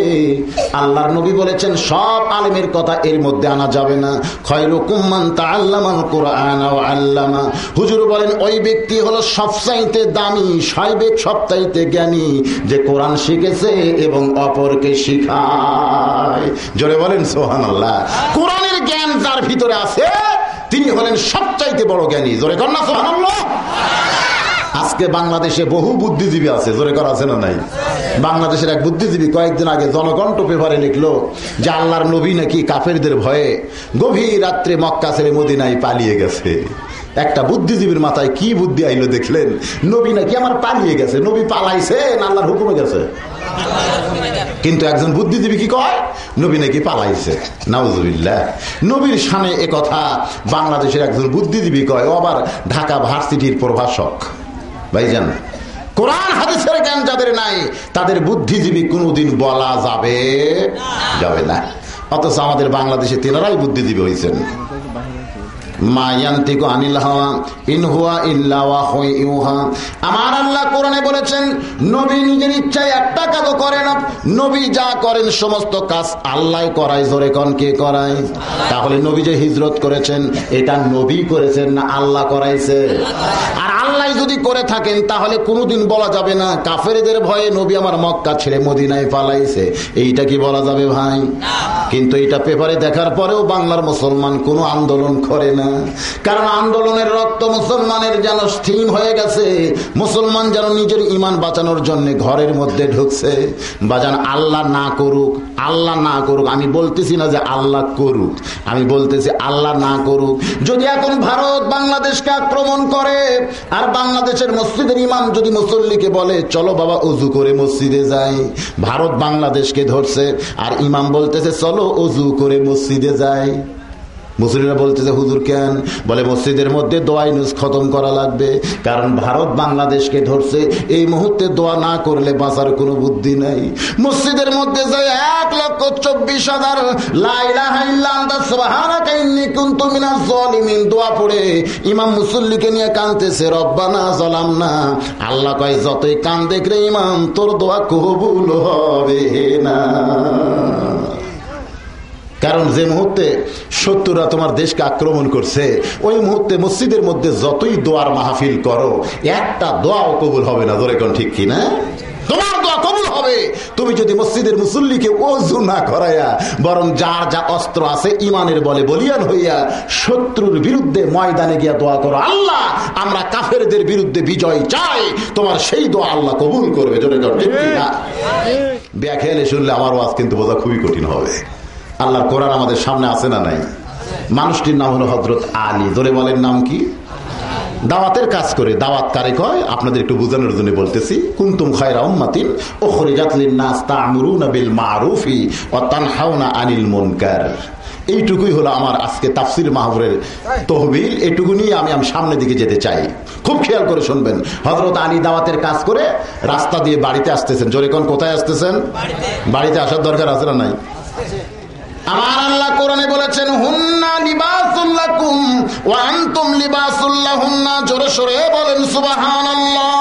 আল্লাহর নবী বলেছেন সব আলেমের কথা এর মধ্যে আনা যাবে না। খায়রুকুম মান তাআল্লামাল কুরআন ওয়া আল্লামা। হুজুর বলেন ওই ব্যক্তি হলো সবচাইতে দামি, সবচাইতে জ্ঞানী, যে কোরআন শিখেছে এবং অপরকে শিখায়। জোরে বলেন সুবহানাল্লাহ। কোরআনের জ্ঞান যার ভিতরে আছে তিনি হলেন সবচাইতে বড় জ্ঞানী। জোরে কর না সুবহানাল্লাহ। আজকে বাংলাদেশে বহু বুদ্ধিজীবী আছে, জোরে কর আছে না নাই? বাংলাদেশের এক বুদ্ধিজীবী কয়েকদিন আগে জনকণ্ঠ পেপারে লিখলো যে আল্লাহর নবী নাকি কাফেরদের ভয়ে গভীর রাত্রে মক্কা ছেড়ে মদিনায় পালিয়ে গেছে। একটা বুদ্ধিজীবীর মাথায় কি বুদ্ধি আইলো দেখলেন? নবী নাকি আমার পালিয়ে গেছে। নবী পালাইছে না আল্লাহর হুকুমে গেছে? কিন্তু একজন বুদ্ধিজীবী কি কয়? নবী নাকি পালাইছে। নাউজুবিল্লাহ। নবীর শানে এ কথা বাংলাদেশের একজন বুদ্ধিজীবী কয়, ও আবার ঢাকা ভার্সিটির প্রভাষক। ভাইজান, কোরআন হাদিসের জ্ঞান যাদের নাই তাদের বুদ্ধিজীবী কোনোদিন বলা যাবে না। অথচ আমাদের বাংলাদেশে তেনারাই বুদ্ধিজীবী হয়েছেন। আমার আল্লাহ কোরআনে বলেছেন নবী নিজের ইচ্ছায় একটা কাজও করে না। নবী যা করেন সমস্ত কাজ আল্লাহ করায়। জোরে কোন কে করায়? তাহলে নবী যে হিজরত করেছেন এটা নবী করেছেন না আল্লাহ করাইছে? আর আল্লাহ যদি করে থাকেন তাহলে কোনোদিন বলা যাবে না কাফেরদের ভয়ে নবী আমার মক্কা ছেড়ে মদিনায় পালাইছে। এইটা কি বলা যাবে ভাই? কিন্তু এটা পেপারে দেখার পরেও বাংলার মুসলমান কোনো আন্দোলন করে না। কারণ আন্দোলনের রক্ত মুসলমানের যেন স্থির হয়ে গেছে। মুসলমান যেন নিজের ঈমান বাঁচানোর জন্য ঘরের মধ্যে ঢুকছে। বাজান, আল্লাহ না করুক, আল্লাহ না করুক, আমি বলতেছি না যে আল্লাহ করুক, আমি বলতেছি আল্লাহ না করুক। যদি এখন ভারত বাংলাদেশকে আক্রমণ করে আর বাংলাদেশের মসজিদের ইমাম যদি মুসল্লিকে বলে চলো বাবা ওযু করে মসজিদে যাই, ভারত বাংলাদেশকে ধরছে আর ইমাম বলতেছে চলো ওযু করে মসজিদে যাই, মুসলিমরা বলতেছে হুজুর কেন? বলে মসজিদের মধ্যে দোয়া ইউনুস খতম করা লাগবে, কারণ ভারত বাংলাদেশকে ধরছে। এই মুহূর্তে দোয়া না করলে বাঁচার কোনো বুদ্ধি নাই। মসজিদের মধ্যে যায় 1,24,000 লা ইলাহা ইল্লা আনতা সুবহানাকা ইন্নী কুনতু মিনাজ জালিমিন দোয়া পড়ে ইমাম মুসল্লিকে নিয়ে কাঁদতেছে রব্বানা যালামনা। আল্লাহ কয় যতই কাঁদেক রে ইমাম তোর দোয়া কবুল হবে না। কারণ যে মুহূর্তে শত্রুরা তোমার দেশকে আক্রমণ করছে ওই মুহূর্তে মসজিদের মধ্যে যতই দোয়ার মাহফিল করো একটা দোয়াও কবুল হবে না। ধরে কোন ঠিক কিনা? তোমার দোয়া কবুল হবে তুমি যদি মসজিদের মুসল্লিকে ওযু না করাইয়া বরং যার যা অস্ত্র আছে ইমানের বলে বলিয়ান হইয়া শত্রুর বিরুদ্ধে ময়দানে গিয়া দোয়া করো, আল্লাহ আমরা কাফেরদের বিরুদ্ধে বিজয় চাই, তোমার সেই দোয়া আল্লাহ কবুল করবে। জোরে কোন ঠিক কিনা? ব্যাখ্যালে শুনলে আমার ওয়াজ কিন্তু বোঝা খুবই কঠিন হবে। আল্লাহর কোরআন আমাদের সামনে আছে না নাই? মানুষটির নাম হলো হযরত আলী। ধরে বলেন নাম কি? দাওয়াতের কাজ করে। দাওয়াত কারে কয় আপনাদের একটু বোঝানোর জন্য বলতেছি। কুনতুম খায়রা উম্মাতিন উখরিজাত লিন-নাস তা'মুরুনা বিল মা'রুফি ওয়া তানহাউনা আনিল মুনকার। এইটুকুই হলো আমার আজকে তাফসীর মাহফিলের তহবিল। এইটুকু নিয়ে আমি সামনের দিকে যেতে চাই। খুব খেয়াল করে শুনবেন। হযরত আলী দাওয়াতের কাজ করে রাস্তা দিয়ে বাড়িতে আসতেছেন। জোরে কোন কোথায় আসতেছেন? বাড়িতে আসার দরকার আছে না নাই? আমার আল্লাহ কোরআনে বলেছেন হুন্না লিবাসুল লাকুম ওয়া আনতুম লিবাসুল লাহুন্না। জোরে সোরে বলেন সুবহানাল্লাহ।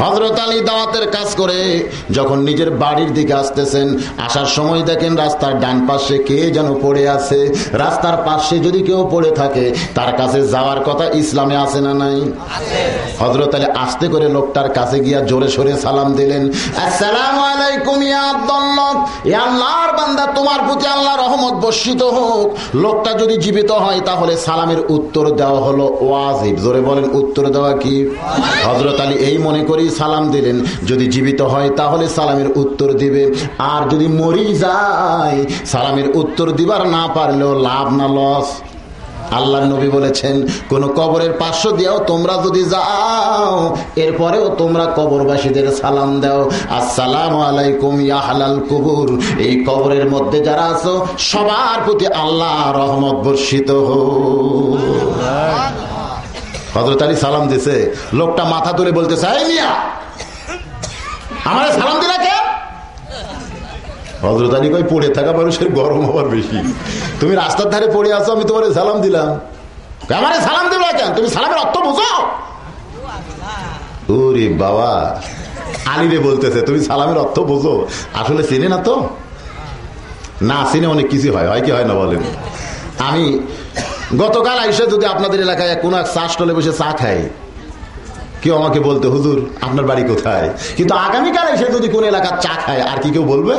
হযরত আলী দাওয়াতের কাজ করে যখন নিজের বাড়ির দিকে আসতেছেন, আসার সময় দেখেন রাস্তার ডান পাশে কে যেন পড়ে আছে। রাস্তার পাশে যদি কেউ পড়ে থাকে তার কাছে যাওয়ার কথা ইসলামে আছে না নাই? হযরত আলী আস্তে করে লোকটার কাছে গিয়া জোরে সোরে সালাম দিলেন, আসসালামু আলাইকুম ইয়া আব্দুল্লাহ, ইয়া আল্লাহর বান্দা তোমার প্রতি আল্লাহর রহমত বর্ষিত হোক। লোকটা যদি জীবিত হয় তাহলে সালামের উত্তর দেওয়া হলো ওয়াজিব। জোরে বলেন উত্তর দেওয়া কি? হযরত আলী এই মনে করি সালাম দিলেন, যদি জীবিত হয় তাহলে সালামের উত্তর দিবে, আর যদি মরি যায় সালামের উত্তর দিবার না পারলেও লাভ না লস। আল্লাহর নবী বলেছেন কোন কবরের পার্শ্ব দিয়েও তোমরা যদি যাও এরপরেও তোমরা কবরবাসীদের সালাম দাও, আসসালামু আলাইকুম ইয়া আহলাল কুবুর। এই কবরের মধ্যে যারা আছো সবার প্রতি আল্লাহ রহমত বর্ষিত হোক। হযরত আলী সালাম দিছে, লোকটা মাথা তুলে বলতেছে এই মিয়া আমারে সালাম দিলা কে? হযরত আলী কই পড়ে থাকা মানুষের গরম হওয়ার বেশি। তুমি রাস্তার ধারে পড়ে আছো, আমি তোমার সালাম দিলাম, আমারে সালাম দিল কেন? তুমি সালামের অর্থ বুঝো? ওরে বাবা, আলীরে বলতেছে তুমি সালামের অর্থ বুঝো? আসলে চিনে না তো, না চিনে অনেক কিছু হয়, হয় কি হয় না বলেন? আমি গতকাল আইসা যদি আপনাদের এলাকায় কোন এক চা স্টলে বসে চা খাই, কেউ আমাকে বলতে হুজুর আপনার বাড়ি কোথায়, কিন্তু আগামীকাল এসে যদি কোন এলাকার চা খায় আর কি কেউ বলবে?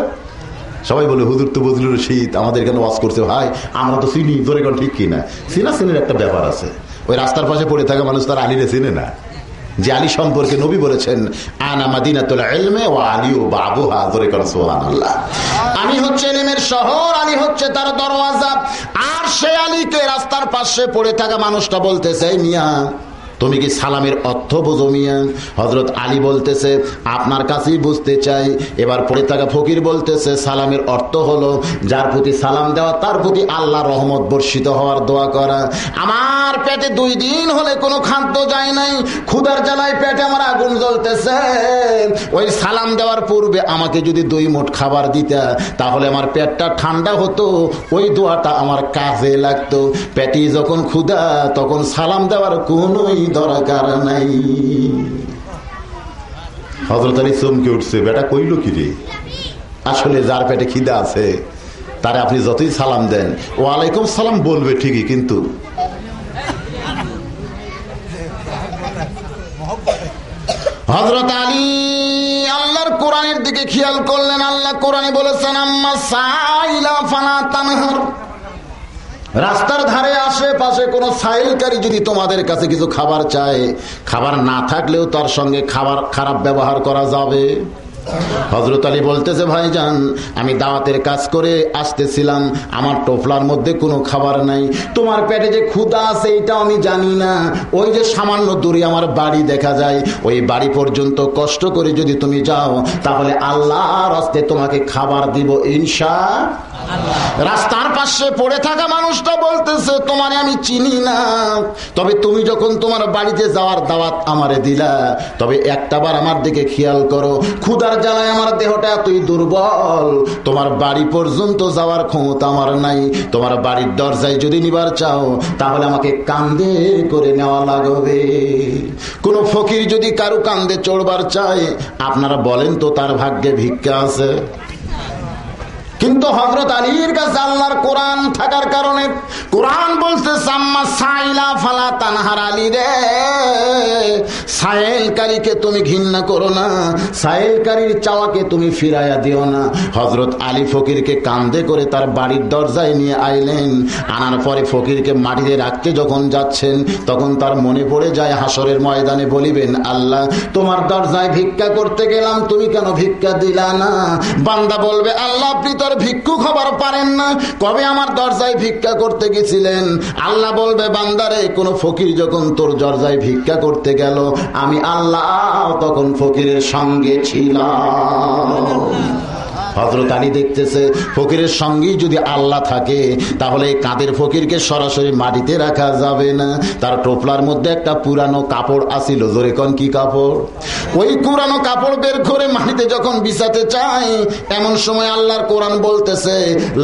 সবাই বলে হুজুর তো বজলুর শীত, আমাদের এখানে ওয়াজ করছে। ভাই আমরা তো চিনি, ধরে কোন ঠিক কিনা? চিনা চিনের একটা ব্যাপার আছে। ওই রাস্তার পাশে পড়ে থাকা মানুষ তার আলীরে চিনে না, যে আলী সম্পর্কে নবী বলেছেন আনা মাদিনাতুল ইলমি ওয়া আলিউ বাবুহা, ধরে কোন সুবহানাল্লাহ। আমি হচ্ছে ইলমের শহর, আলী হচ্ছে তার দরওয়াজা। আর সে আলীকে রাস্তার পাশে পড়ে থাকা মানুষটা বলতেছে মিয়া তুমি কি সালামের অর্থ বোঝো মিয়া? হযরত আলী বলতেছে আপনার কাছেই বুঝতে চাই। এবার পড়ে থাকা ফকির বলতেছে সালামের অর্থ হলো যার প্রতি সালাম দেওয়া তার প্রতি আল্লাহর রহমত বর্ষিত হওয়ার দোয়া করা। আমার পেটে 2 দিন হলে কোনো খাদ্য যায় নাই, ক্ষুধার জ্বালায় পেটে আমার আগুন জ্বলতেছে। ওই সালাম দেওয়ার পূর্বে আমাকে যদি 2 মুঠ খাবার দিতা তাহলে আমার পেটটা ঠান্ডা হতো, ওই দোয়াটা আমার কাজে লাগতো। পেটে যখন ক্ষুধা তখন সালাম দেওয়ার কোনোই দরকার নাই। হযরত আলী চমকে উঠছে, বেটা কইল কি রে? আসলে যার পেটে খিদা আছে তারে আপনি যতই সালাম দেন ওয়ালাইকুম সালাম বলবে ঠিকই, কিন্তু হযরত আলী আল্লাহর কোরআনের দিকে খেয়াল করলেন। আল্লাহ কোরআনে বলেছেন আম্মা সাইলা ফালা তানহার, রাস্তার ধারে আশেপাশে কোনো সাইলকারী যদি তোমাদের কাছে কিছু খাবার চায়, খাবার না থাকলেও তার সঙ্গে খারাপ ব্যবহার করা যাবে। হযরত আলী বলতেছে ভাইজান আমি দাওয়াতের কাজ করে আসতেছিলাম, আমার টোপলার মধ্যে কোনো খাবার নাই, তোমার পেটে যে ক্ষুধা আছে এটা আমি জানি না। ওই যে সামান্য দূরে আমার বাড়ি দেখা যায়, ওই বাড়ি পর্যন্ত কষ্ট করে যদি তুমি যাও তাহলে আল্লাহর রাস্তে তোমাকে খাবার দিব ইনশাআল্লাহ। রাস্তার পাশে পড়ে থাকা মানুষটা বলতেছে তোমারে আমি চিনি না, তবে তুমি যখন তোমার বাড়িতে যাওয়ার দাওয়াত আমারে দিলা, তবে একটাবার আমার দিকে খেয়াল করো, ক্ষুধার জ্বালায় আমার দেহটা এতই দুর্বল, তোমার বাড়ি পর্যন্ত যাওয়ার ক্ষমতা আমার নাই। তোমার বাড়ির দরজায় যদি নিবার চাও তাহলে আমাকে কান্দে করে নেওয়া লাগবে। কোন ফকির যদি কারো কান্দে চড়বার চায় আপনারা বলেন তো তার ভাগ্যে ভিক্ষা আছে? কিন্তু হযরত আলীর কাছে আল্লাহর কোরআন থাকার কারণে কোরআন বলছে সাম্মা সাইলা ফালা তানহার, আলী রে সাইলকারীকে তুমি ঘৃণা করো না, সাইলকারীর চাওয়াকে তুমি ফিরাইয়া দিও না। হযরত আলী ফকিরকে কান্দে করে তার বাড়ির দরজায় নিয়ে আইলেন। আনার পরে ফকিরকে মাটিতে রাখতে যখন যাচ্ছেন তখন তার মনে পড়ে যায় হাসরের ময়দানে বলিবেন আল্লাহ তোমার দরজায় ভিক্ষা করতে গেলাম, তুমি কেন ভিক্ষা দিলা না? বান্দা বলবে আল্লাহ আপনি তো ভিক্ষুক হবার পারেন না, কবে আমার দরজায় ভিক্ষা করতে গেছিলেন? আল্লাহ বলবে বান্দারে কোন ফকির যখন তোর দরজায় ভিক্ষা করতে গেল আমি আল্লাহ তখন ফকিরের সঙ্গে ছিলাম। হযরত আলী দেখতেছে ফকিরের সঙ্গেই যদি আল্লাহ থাকে তাহলে কাঁধের ফকিরকে সরাসরি মাটিতে রাখা যাবে না। তার টোপলার মধ্যে একটা পুরানো কাপড় আসিল, জোরে কোন কি কাপড়? ওই পুরানো কাপড় বের করে মাটিতে যখন বিছাতে চায় এমন সময় আল্লাহর কোরআন বলতেছে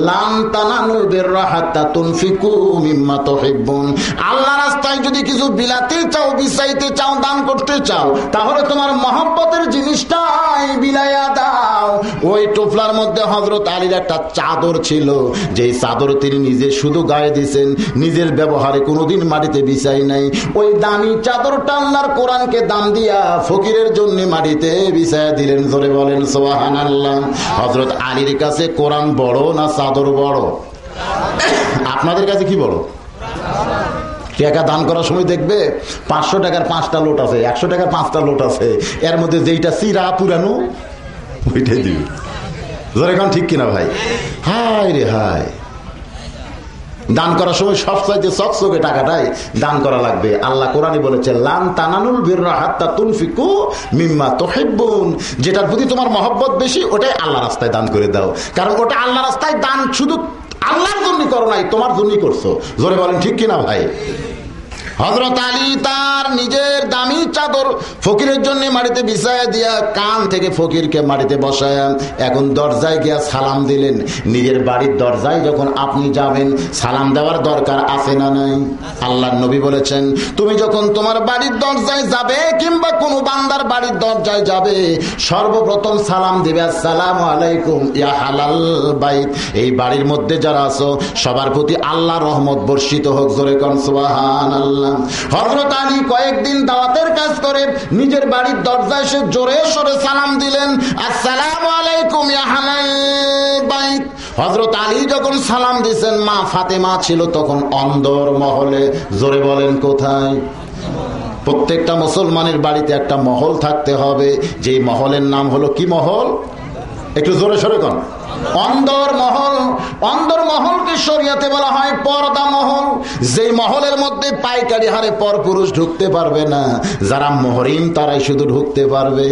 লান তানালুল বিররা হাত্তা তুনফিকু মিম্মা তুহিব্বুন, আল্লাহ রাস্তায় যদি কিছু বিলাতে চাও, বিছাইতে চাও, দান করতে চাও তাহলে তোমার মহব্বতের জিনিসটাই বিলাইয়া দাও। ওই টোপলা মধ্যে হযরত আলীর একটা চাদর ছিল, যেই চাদর তিনি নিজে শুধু গায়ে দিয়েছেন, নিজের ব্যবহারে কোনোদিন মাটিতে বিছাই নাই। ওই দামি চাদরটা আল্লাহর কোরআনকে দাম দিয়া ফকিরের জন্য মাটিতে বিছায়া দিলেন। ধরে বলেন সুবহানাল্লাহ। হযরত আলীর কাছে কোরআন বড় না চাদর বড়? আপনাদের কাছে কি বড়? টাকা দান করার সময় দেখবে 500 টাকার 5টা লোট আছে, 100 টাকার 5টা লোট আছে, এর মধ্যে যেইটা চিরা পুরানো ওইটাই দিবে। এখন ঠিক কিনা ভাই? হায় রে হায়, দান করার সময় সবচাইতে চকচকে টাকাটাই দান করা লাগবে। আল্লাহ কোরআনে বলেছে লান তানালুল বিররা হাত্তা তুনফিকু মিম্মা তুহিব্বুন, যেটার প্রতি তোমার মহব্বত বেশি ওটাই আল্লাহ রাস্তায় দান করে দাও, কারণ ওটা আল্লাহ রাস্তায় দান শুধু আল্লাহর জন্য করো নাই, তোমার জন্যই করছো। জোরে বলেন ঠিক কিনা ভাই? হযরত আলী তার নিজের দামি চাদর ফকিরের জন্য মাটিতে বিছায়া দিয়া কান থেকে ফকিরকে মাটিতে বসায়া এখন দরজায় গিয়া সালাম দিলেন। নিজের বাড়ির দরজায় যখন আপনি যাবেন সালাম দেওয়ার দরকার আছে না নাই? আল্লাহর নবী বলেছেন, তুমি যখন তোমার বাড়ির দরজায় যাবে কিংবা কোনো বান্দার বাড়ির দরজায় যাবে, সর্বপ্রথম সালাম দিবে, আসসালামু আলাইকুম ইয়া হালাল বাইত। এই বাড়ির মধ্যে যারা আছো সবার প্রতি আল্লাহর রহমত বর্ষিত হোক। জোরে কোন সুবহানাল্লাহ। হযরত আলী কয়েকদিন দাওয়াতের কাজ করে নিজের বাড়ির দরজায় এসে জোরে সরে সালাম দিলেন, আসসালামু আলাইকুম ইয়া হালাল বাইত। হযরত আলী যখন সালাম দিয়েছেন, মা ফাতেমা ছিল তখন অন্দর মহলে। জোরে বলেন কোথায়? প্রত্যেকটা মুসলমানের বাড়িতে একটা মহল থাকতে হবে, যে মহলের নাম হলো কি মহল? একটু জোরে সরে কোন? অন্দর মহল। অন্দর মহলকে শরিয়াতে বলা হয় পর্দা মহল। যেই মহলের মধ্যে পাইকারি হারে পরপুরুষ ঢুকতে পারবে না, যারা মুহরিম তারাই শুধু ঢুকতে পারবে।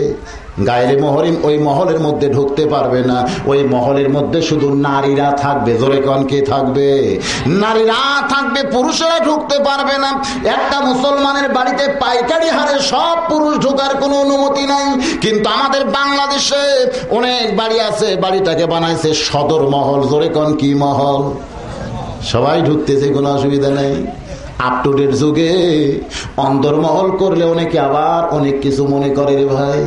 গায়রে মুহরিম ওই মহলের মধ্যে ঢুকতে পারবে না। ওই মহলের মধ্যে শুধু নারীরা থাকবে। জোরে কোন কে থাকবে? নারীরা থাকবে, পুরুষেরা ঢুকতে পারবে না। একটা মুসলমানের বাড়িতে পাইকারি হারে সব পুরুষ ঢোকার কোনো অনুমতি নাই। কিন্তু আমাদের বাংলাদেশে অনেক বাড়ি আছে, বাড়িটাকে বানাইছে সদর মহল। জোরে কোন কি মহল? সবাই ঢুকতেছে, কোনো অসুবিধা নেই। আপ টু ডেট যুগে অন্তর্মহল করলে অনেকে আবার অনেক কিছু মনে করে রে ভাই।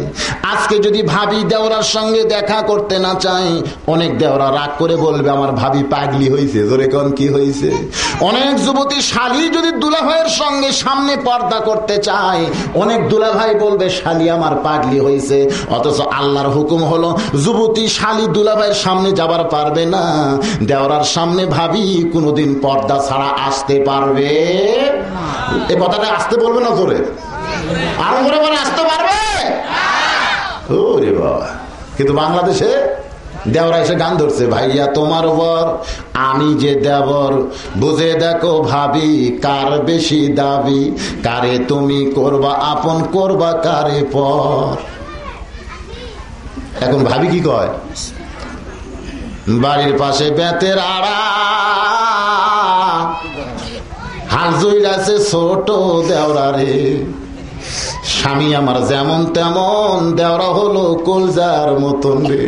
আজকে যদি ভাবি দেওরার সঙ্গে দেখা করতে না চাই, অনেক দেওরা রাগ করে বলবে আমার ভাবি পাগলি হয়েছে। জোরে কোন কি হয়েছে? অনেক যুবতী শালী যদি দুলাভাইয়ের সঙ্গে সামনে পর্দা করতে চায়, অনেক দুলাভাই বলবে শালী আমার পাগলি হয়েছে। অথচ আল্লাহর হুকুম হলো যুবতী শালী দুলাভাইয়ের সামনে যাবার পারবে না, দেওরার সামনে ভাবি কোনোদিন পর্দা ছাড়া আসতে পারবে। এই কথাটা আসতে বলবে না, জোরে আরো জোরে বলে আসতে পারবে? ওরে বাবা। কিন্তু বাংলাদেশে দেওরা এসে গান ধরছে, ভাইয়া তোমার বর আমি যে দেবর, বুঝে দেখো ভাবি কার বেশি দাবি, কারে তুমি করবা আপন করবা কারে পর। এখন ভাবি কি কয়, বাড়ির পাশে বেতের আড়া হাজুর আছে ছোট দেওরা রে, স্বামী আমার যেমন তেমন, দেওরা হলো কলজার মতন রে।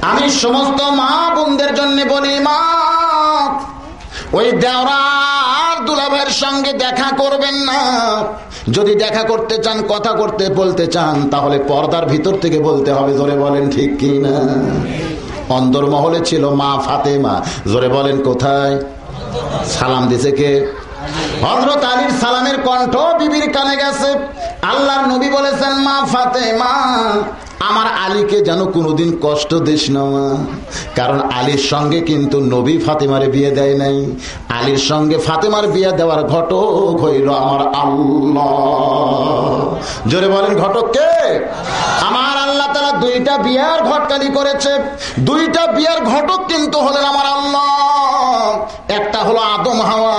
আমি সমস্ত মা বোনদের জন্য বলি, মা ওই দেওরার দুলাভাইয়ের সঙ্গে দেখা করবেন না। যদি দেখা করতে চান, কথা করতে বলতে চান, তাহলে পর্দার ভিতর থেকে বলতে হবে। জোরে বলেন ঠিক কি না? অন্দরমহলে ছিল মা ফাতেমা। জোরে বলেন কোথায়? সালাম দিছে কে? হযরত আলীর সালামের কণ্ঠ বিবির কানে গেছে। আল্লাহর নবী বলেছেন, মা ফাতেমা আমার আলীকে যেন কোনোদিন কষ্ট দিস না মা। কারণ আলীর সঙ্গে কিন্তু নবী ফাতেমারে বিয়ে দেয় নাই। আলীর সঙ্গে ফাতেমার বিয়ে দেওয়ার ঘটক হইল আমার আল্লাহ। জোরে বলেন ঘটক কে? আমার আল্লাহ তাআলা দুইটা বিয়ার ঘটকালি করেছে। দুইটা বিয়ার ঘটক কিন্তু হলেন আমার আল্লাহ। একটা হলো আদম হাওয়া,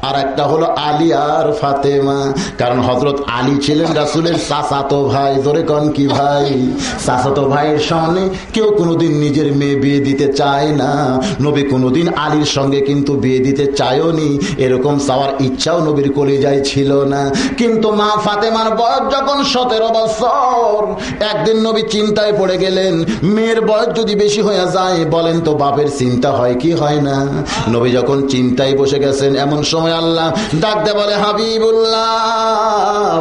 আর একটা হলো আলী আর ফাতেমা। কারণ হযরত আলী ছিলেন রাসূলের চাচাতো ভাই। জোরে কোন কি ভাই? চাচাতো ভাইয়ের সামনে কেউ কোনোদিন নিজের মেয়ে বিয়ে দিতে চায় না। নবী কোনোদিন আলীর সঙ্গে কিন্তু বিয়ে দিতে চায়নি, এরকম চাওয়ার ইচ্ছাও নবীর কলিজায় ছিল না। কিন্তু মা ফাতেমার বয়স যখন 17 বছর, একদিন নবী চিন্তায় পড়ে গেলেন, মেয়ের বয়স যদি বেশি হয়ে যায়, বলেন তো বাপের চিন্তা হয় কি হয় না? নবী যখন চিন্তায় বসে গেছেন, এমন সময় আল্লাহ ডাক দে বলে, হাবিবুল্লাহ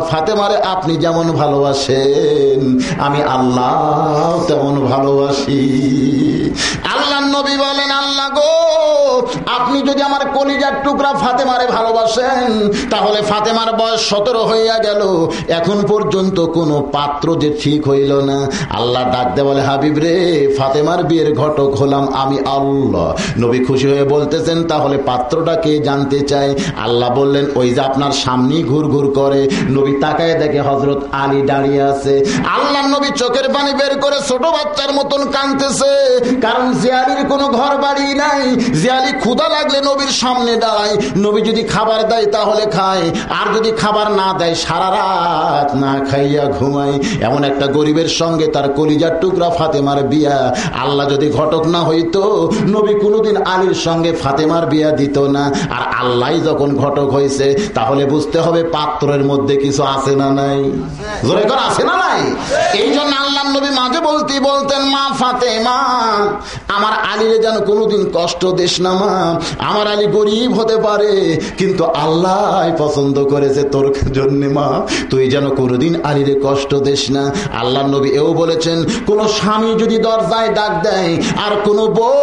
ফাতেমারে আপনি যেমন ভালোবাসেন আমি আল্লাহ তেমন ভালোবাসি। আল্লাহ নবী বলেন, আল্লাহ গো আপনি যদি আমার কলিজার টুকরা ফাতেমারে ভালোবাসেন, তাহলে ফাতেমার বয়স 17 হইয়া গেল, এখন পর্যন্ত কোনো পাত্র যে ঠিক হইল না। আল্লাহ ডাক দে বলে, হাবিব রে ফাতেমার বিয়ের ঘটক হলাম আমি আল্লাহ। নবী খুশি হয়ে বলতেছেন, তাহলে পাত্রটা কে জানতে চাই? আল্লাহ বললেন, ওই যে আপনার সামনেই ঘুর ঘুর করে। নবী তাকায় দেখে হযরত আলী দাঁড়িয়ে আছে। আল্লাহ নবী চোখের পানি বের করে ছোট বাচ্চার মতন কাঁদতেছে। কারণ জিয়ালির কোনো ঘর বাড়ি নাই। জিয়ালি ক্ষুধা লাগলে নবীর সামনে দাঁড়ায়, নবী যদি খাবার দেয় তাহলে খায়, আর যদি খাবার না দেয় সারা রাত না খাইয়া ঘুমায়। এমন একটা গরিবের সঙ্গে তার কলিজার টুকরা ফাতেমার বিয়া। আল্লাহ যদি ঘটক না হইতো নবী কোনোদিন আলীর সঙ্গে ফাতেমার বিয়া দিত না। আর আল্লাহ যখন ঘটক হয়েছে তাহলে বুঝতে হবে পাত্রের মধ্যে কিছু আছে না নাই, জোরে করে আছে না নাই। এই জন্য আল্লাহ নবী মাঝে বলতেন, মা ফাতেমা আমার আলীরে যেন কোনোদিন কষ্ট দিস না মা, আমার আলী গরিব হতে পারে কিন্তু আল্লাহ পছন্দ করেছে তোর জন্য মা, তুই যেন কোনোদিন আলীরে কষ্ট দিস না। আল্লাহ নবী এও বলেছেন, কোন স্বামী যদি দরজায় ডাক দেয় আর কোন বউ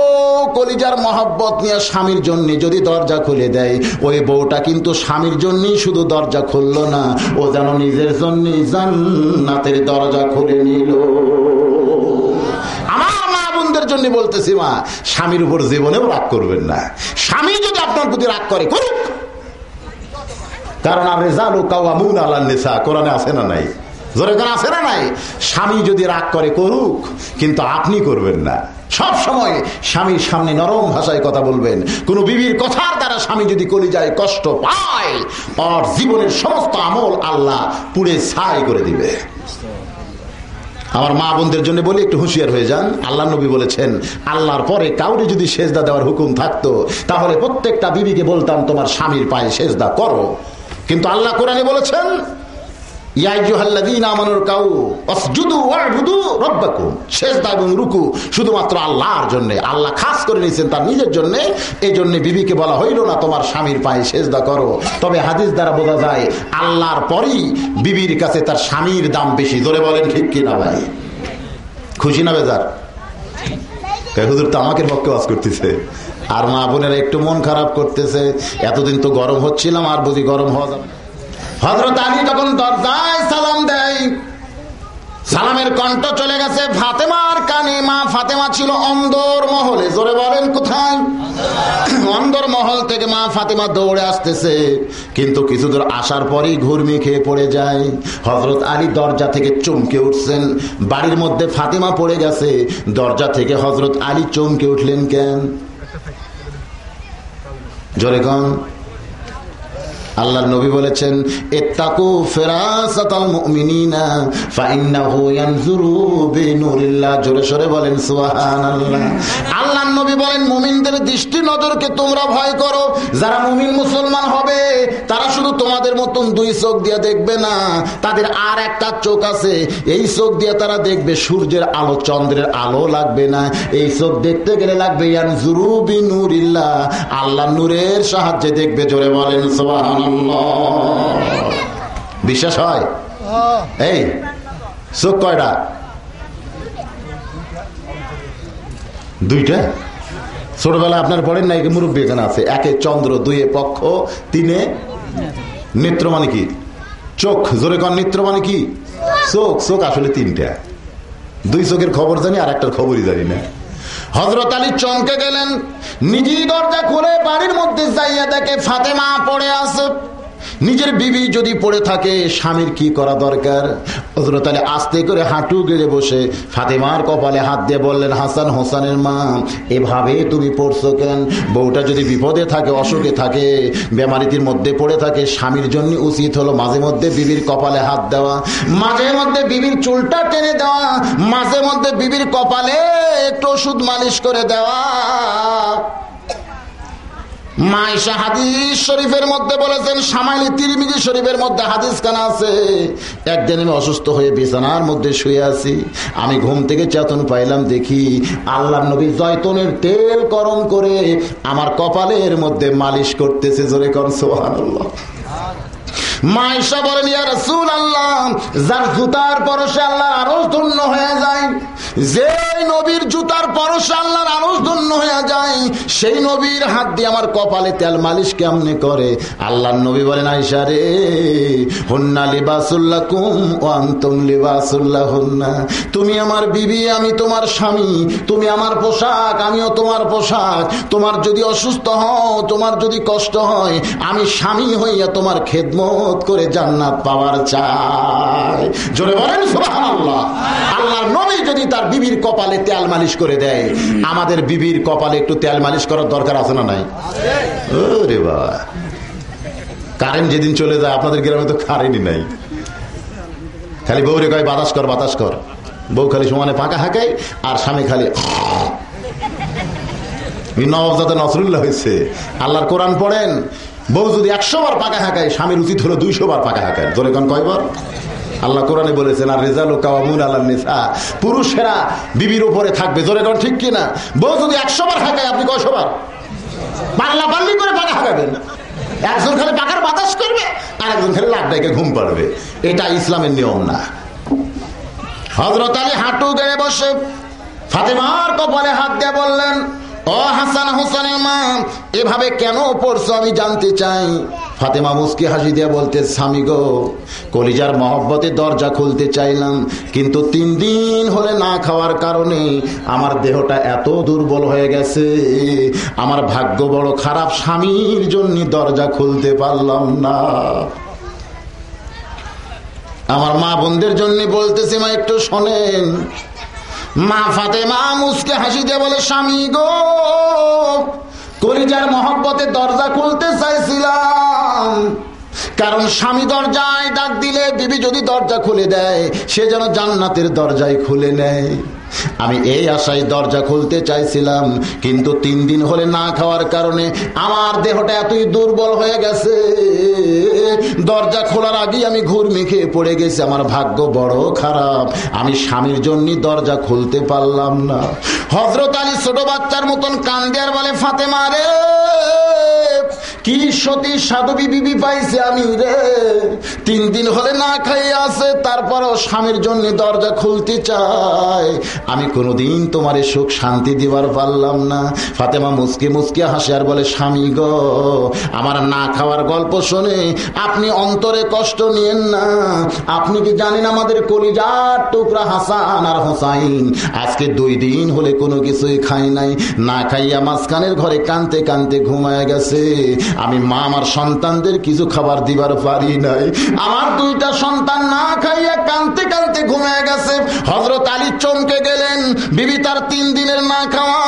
কলিজার মহব্বত নিয়ে স্বামীর জন্য যদি দরজা খুলে দেয়, ওই বউটা কিন্তু স্বামীর জন্যই শুধু দরজা খুললো না, ও যেন নিজের জন্য জান্নাতের দরজা খুলে নিল। আমার মা বোনদের জন্য বলতেছি, মা স্বামীর উপর জীবনেও রাগ করবেন না। স্বামী যদি আপনার প্রতি রাগ করে করুক, কারণ আর রেজালু কাওয়ামুন আলান নিসা কোরআনে আছে না নাই, জোরে করে আছে না নাই। স্বামী যদি রাগ করে করুক, কিন্তু আপনি করবেন না। সব সময় স্বামীর সামনে নরম ভাষায় কথা বলবেন। কোন বিবির কথার দ্বারা স্বামী যদি কলিজায় কষ্ট পায়, আর জীবনের সমস্ত আমল আল্লাহ পুড়ে ছাই করে দিবে। আমার মা বোনদের জন্য বলি, একটু হুঁশিয়ার হয়ে যান। আল্লাহ নবী বলেছেন, আল্লাহর পরে কাউরে যদি সেজদা দেওয়ার হুকুম থাকতো তাহলে প্রত্যেকটা বিবিকে বলতাম তোমার স্বামীর পায়ে সেজদা করো। কিন্তু আল্লাহ কোরআনে বলেছেন, ইয়া আইয়ুহাল্লাযীনা আমানুর কাউ ওয়াসজুদু ওয়া'বুদু রাব্বাকুম, সেজদা এবং রুকু শুধুমাত্র আল্লাহর জন্য। আল্লাহ খাস করে নিয়েছেন তার নিজের জন্য। এই জন্য বিবিকে বলা হইল না তোমার স্বামীর পায়ে সেজদা করো। তবে হাদিস দ্বারা বোঝা যায় আল্লাহর পরই বিবির কাছে তার স্বামীর দাম বেশি। ধরে বলেন ঠিক কিনা ভাই? খুশি না বেজার? হুজুর তো আমাকে পক্ষে ওয়াজ করতেছে, আর মা বোনেরা একটু মন খারাপ করতেছে, এতদিন তো গরম হচ্ছিলাম আর বুঝি গরম হওয়া যাবে। হযরত আলী যখন দরজায় সালাম দেয়, সালামের কণ্ঠ চলে গেছে ফাতেমার কানে। মা ফাতেমা ছিল অন্দর মহলে। জোরে বলেন কোথায়? অন্দর মহল থেকে মা ফাতেমা দৌড়ে আসতেছে, কিন্তু কিছু দূর আসার পরেই ঘুরমি খেয়ে পড়ে যায়। হযরত আলী দরজা থেকে চমকে উঠছেন। বাড়ির মধ্যে ফাতেমা পড়ে গেছে, দরজা থেকে হযরত আলী চমকে উঠলেন কেন? জোরে কোন? আল্লাহর নবী বলেছেন, ইত্তাকু ফিরাসাতাল মুমিনিনা ফাইন্নাহু ইয়ানজুরু বিনুরিল্লাহ। জোরে সরে বলেন সুবহানাল্লাহ। আল্লাহর নবী বলেন, মুমিনদের দৃষ্টি নজরকে তোমরা ভয় করো। যারা মুমিন মুসলমান হবে তারা শুধু তোমাদের মতন দুই চোখ দিয়ে দেখবে না, তাদের আর একটা চোখ আছে। এই চোখ দিয়ে তারা দেখবে সূর্যের আলো, চন্দ্রের আলো লাগবে না। এই চোখ দেখতে গেলে লাগবে ইয়ানজুরু বিনুরিল্লাহ, আল্লাহর নূরের সাহায্যে দেখবে। জোরে বলেন সুবহানাল্লাহ। বিশ্বাস হয়? এই চোখ কয়টা? দুইটা। ছোটবেলায় আপনার পড়েন না, মুরব্বী এখানে আছে। একে চন্দ্র, দুইয়ে পক্ষ, তিনে নেত্র মানে কি? চোখ। জোরে কর, নেত্র মানে কি? চোখ। চোখ আসলে তিনটা। দুই চোখের খবর জানি, আর একটার খবরই জানি না। হযরত আলী চমকে গেলেন, নিজেই দরজা খুলে বাড়ির মধ্যে যাইয়া দেখে ফাতেমা পড়ে আছে। নিজের বিবি যদি পড়ে থাকে স্বামীর কি করা দরকার? হযরত আলী আস্তে করে হাঁটু গেড়ে বসে ফাতেমার কপালে হাত দিয়ে বললেন, হাসান হোসেনের মা, এভাবে তুমি পড়ছো কেন? বউটা যদি বিপদে থাকে, অসুখে থাকে, বেমারিতির মধ্যে পড়ে থাকে, স্বামীর জন্য উচিত হলো মাঝে মধ্যে বিবির কপালে হাত দেওয়া, মাঝে মধ্যে বিবির চুলটা টেনে দেওয়া, মাঝে মধ্যে বিবির কপালে একটু ওষুধ মালিশ করে দেওয়া। মাইশা হাদিস শরীফের মধ্যে বলেছেন, সামাইলি তিরমিজি শরীফের মধ্যে হাদিস কানা আছে, একদিন আমি অসুস্থ হয়ে বিছানার মধ্যে শুয়ে আছি। আমি ঘুম থেকে চেতন পাইলাম, দেখি আল্লাহর নবী জয়তুনের তেল গরম করে আমার কপালের মধ্যে মালিশ করতেছে। জোরে কোন সুবহানাল্লাহ। মাইশা বলেন, ইয়া রাসূলুল্লাহ, যার জুতার পরশে আল্লাহর আরশ ধন্য হয়ে যায়, যে নবীর জুতার পরশে আল্লাহর আরশ ধন্য হয়ে যায়, সেই নবীর হাত দিয়ে আমার কপালে তেল মালিশ কেমনে করে? আল্লাহর নবী বলেন, আয়েশা রে, হুন্না লিবাসুল লাকুম ওয়া আনতুম লিবাসুল লাহুন্না। তুমি আমার বিবি, আমি তোমার স্বামী। তুমি আমার পোশাক, আমিও তোমার পোশাক। তোমার যদি অসুস্থ হও, তোমার যদি কষ্ট হয়, আমি স্বামী হইয়া তোমার খেদমত মেহনত করে জান্নাত পাওয়ার চায়। জোরে বলেন সুবহানাল্লাহ। আল্লাহর নবী যদি তার বিবির কপালে তেল মালিশ করে দেয়, আমাদের বিবির কপালে একটু তেল মালিশ করার দরকার আছে না নাই? ওরে বাবা, কারেন্ট যেদিন চলে যায়, আপনাদের গ্রামে তো কারেন্টই নাই, খালি বউরে কয় বাতাস কর বাতাস কর, বউ খালি সমানে পাকা হাঁকায় আর স্বামী খালি। নবাবজাদা নসরুল্লাহ হয়েছে, আল্লাহর কোরআন পড়েন, বউ যদি 100 বার পাকা হাঁকায়, স্বামীর উচিত হলো 200 বার পাকা হাঁকায়। জোরে কোন কয়বার? আল্লাহ কোরআনে বলেছেন, আর রিজালু কাওয়ামুন আলান নিসা, পুরুষেরা বিবির উপরে থাকবে। জোরে কোন ঠিক কিনা? বউ যদি 100 বার হাঁকায়, আপনি কয়শো বার পাল্লা পাল্লি করে পাকা হাঁকাবেন? একজন খালি পাকার বাতাস করবে আর একজন খালি লাখ ডাইকে ঘুম পাড়বে। এটা ইসলামের নিয়ম না। হযরত আলী হাঁটু গেড়ে বসে ফাতেমার কপালে হাত দিয়ে বললেন, ও হাসান হোসেনের মা, এভাবে কেন পড়ছো আমি জানতে চাই। ফাতেমা মুস্কি হাসি দিয়ে বলতে, স্বামী গো, কলিজার মহব্বতে দরজা খুলতে চাইলাম, কিন্তু 3 দিন হলে না খাওয়ার কারণে আমার দেহটা এত দুর্বল হয়ে গেছে, আমার ভাগ্য বড় খারাপ, স্বামীর জন্য দরজা খুলতে পারলাম না। আমার মা বোনদের জন্য বলতেছি, মা একটু শোনেন। মা ফাতেমা মুস্কে হাসি দিয়ে বলে, স্বামী গো, কলিজার মহব্বতে দরজা খুলতে চাইছিলাম, কারণ স্বামী দরজায় ডাক দিলে বিবি যদি দরজা খুলে দেয়, সে যেন জান্নাতের দরজায় খুলে নেয়। আমি এই আশায় দরজা খুলতে চাইছিলাম, কিন্তু 3 দিন হলে না খাওয়ার কারণে আমার দেহটা এতই দুর্বল হয়ে গেছে, দরজা খোলার আগেই আমি ঘুরমি খেয়ে পড়ে গেছি, আমার ভাগ্য বড় খারাপ, আমি স্বামীর জন্য দরজা খুলতে পারলাম না। হযরত আলী ছোট বাচ্চার মতন কান্দে আর বলে, ফাতেমা রে, কি সতী সাধবী বিবি পাইছে আমি রে, 3 দিন হলে না খাইয়ে আছে, তারপরও স্বামীর জন্য দরজা খুলতে চায়, আমি কোনোদিন তোমারে সুখ শান্তি দিবার পারলাম না। ফাতেমা মুস্কি মুস্কি হাসে আর বলে, স্বামী গো, আমার না খাওয়ার গল্প শুনে আপনি অন্তরে কষ্ট নিয়েন না। আপনি কি জানেন আমাদের কলিজার টুকরা হাসান আর হোসাইন আজকে 2 দিন হলে কোনো কিছুই খাই নাই, না খাইয়া মাঝখানের ঘরে কানতে কানতে ঘুমায় গেছে। আমি মা আমার সন্তানদের কিছু খাবার দিবার পারি নাই, আমার 2টা সন্তান না খাইয়া কানতে কানতে ঘুমায় গেছে। হযরত আলী চমকে গেলেন, বিবি তার 3 দিনের না খাওয়া,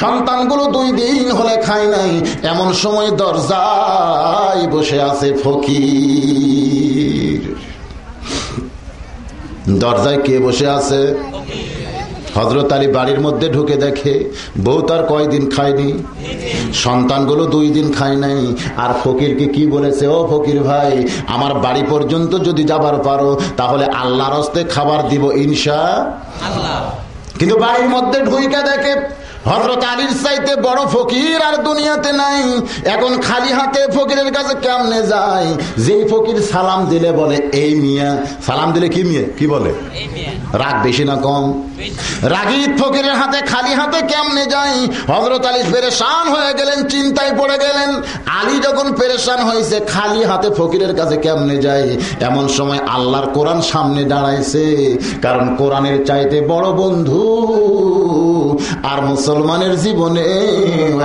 সন্তানগুলো 2 দিন হলে খায় নাই। এমন সময় দরজায় বসে আছে ফকির। দরজায় কে বসে আছে? হযরত আলী বাড়ির মধ্যে ঢুকে দেখে বউ তার কয়দিন খায়নি, সন্তানগুলো 2 দিন খায় নাই। আর ফকিরকে কি বলেছে, ও ফকির ভাই, আমার বাড়ি পর্যন্ত যদি যাবার পারো তাহলে আল্লাহর হস্তে খাবার দিব ইনশাআল্লাহ। কিন্তু বাড়ির মধ্যে ঢুকে দেখে হযরত আলীর চাইতে বড় ফকির আর দুনিয়াতে নাই। এখন খালি হাতে ফকিরের কাছে কেমনে যায়? যেই ফকির সালাম দিলে বলে, এই মিয়া, সালাম দিলে কি মিয়া, কি বলে? রাগ বেশি না কম? রাগী ফকিরের হাতে খালি হাতে কেমনে যায়? হযরত আলী পেরেশান হয়ে গেলেন, চিন্তায় পড়ে গেলেন। আলী যখন পেরেশান হয়েছে, খালি হাতে ফকিরের কাছে কেমনে যায়? এমন সময় আল্লাহর কোরআন সামনে দাঁড়াইছে, কারণ কোরআনের চাইতে বড় বন্ধু আর মুসলমানের জীবনে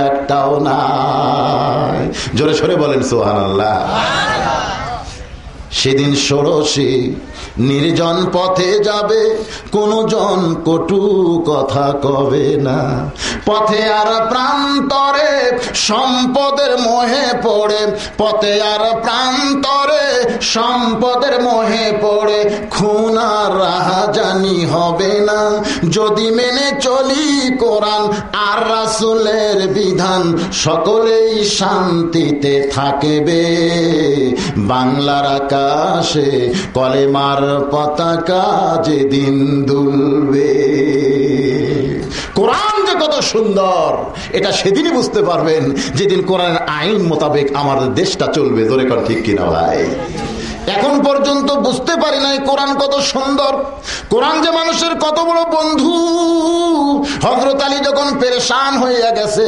একটাও নাই। জোরে সরে বলেন সুবহানাল্লাহ। সেদিন ষোড়শী নির্জন পথে যাবে, কোন জন কটু কথা কবে না। পথে আর প্রান্তরে সম্পদের মোহে পড়ে, পথে আর প্রান্তরে সম্পদের মোহে পড়ে, খুন আর রাহাজানি হবে না। যদি মেনে চলি কোরআন আর রাসূলের বিধান, সকলেই শান্তিতে থাকবে। বাংলার আকাশে কলেমার পতাকা যেদিন দুলবে। কোরআন যে কত সুন্দর এটা সেদিনই বুঝতে পারবেন যেদিন কোরআনের আইন মোতাবেক আমাদের দেশটা চলবে। ধরে কর ঠিক কিনা ভাই? এখন পর্যন্ত বুঝতে পারি নাই কোরআন কত সুন্দর, কোরআন যে মানুষের কত বড় বন্ধু। হযরত আলী যখন পেরেশান হয়ে গেছে,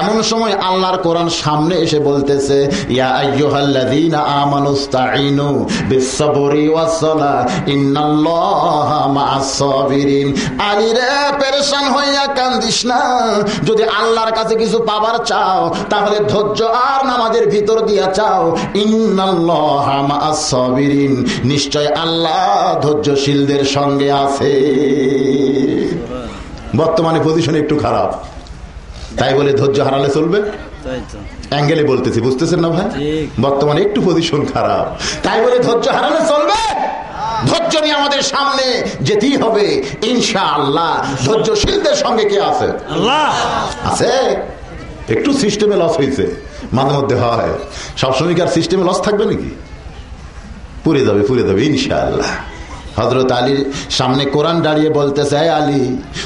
এমন সময় আল্লাহর কোরআন সামনে এসে বলতেছে, ইয়া আইয়ুহাল্লাযীনা আমানুস্তাঈনু বিস-সাবরি ওয়াস-সালাহ ইন্নাল্লাহা মা'আস-সাবিরিন। আলী রে, পেরেশান হইয়া কান্দিস না। যদি আল্লাহর কাছে কিছু পাবার চাও, তাহলে ধৈর্য আর নামাজের ভিতর দিয়া চাও। ইন্নাল্লাহা মা'আস-সাবিরিন, নিশ্চয় আল্লাহ ধৈর্যশীলদের সঙ্গে আছে। বর্তমানে পজিশন একটু খারাপ, তাই বলে ধৈর্য হারালে চলবে? অ্যাঙ্গেলে বলতেছি, বুঝতেছেন না ভাই? বর্তমানে একটু পজিশন খারাপ, তাই বলে ধৈর্য হারালে চলবে? ধৈর্য নিয়ে আমাদের সামনে যেতেই হবে ইনশাআল্লাহ। ধৈর্যশীলদের সঙ্গে কে আছে? আল্লাহ আছে। একটু সিস্টেমে লস হয়েছে, মাঝে মধ্যে হয়। সবসময় কি আর সিস্টেমে লস থাকবে নাকি? পুরে যাবে, পুরে যাবে ইনশাআল্লাহ। হযরত আলীর সামনে কোরআন দাঁড়িয়ে বলতেছে, আলী,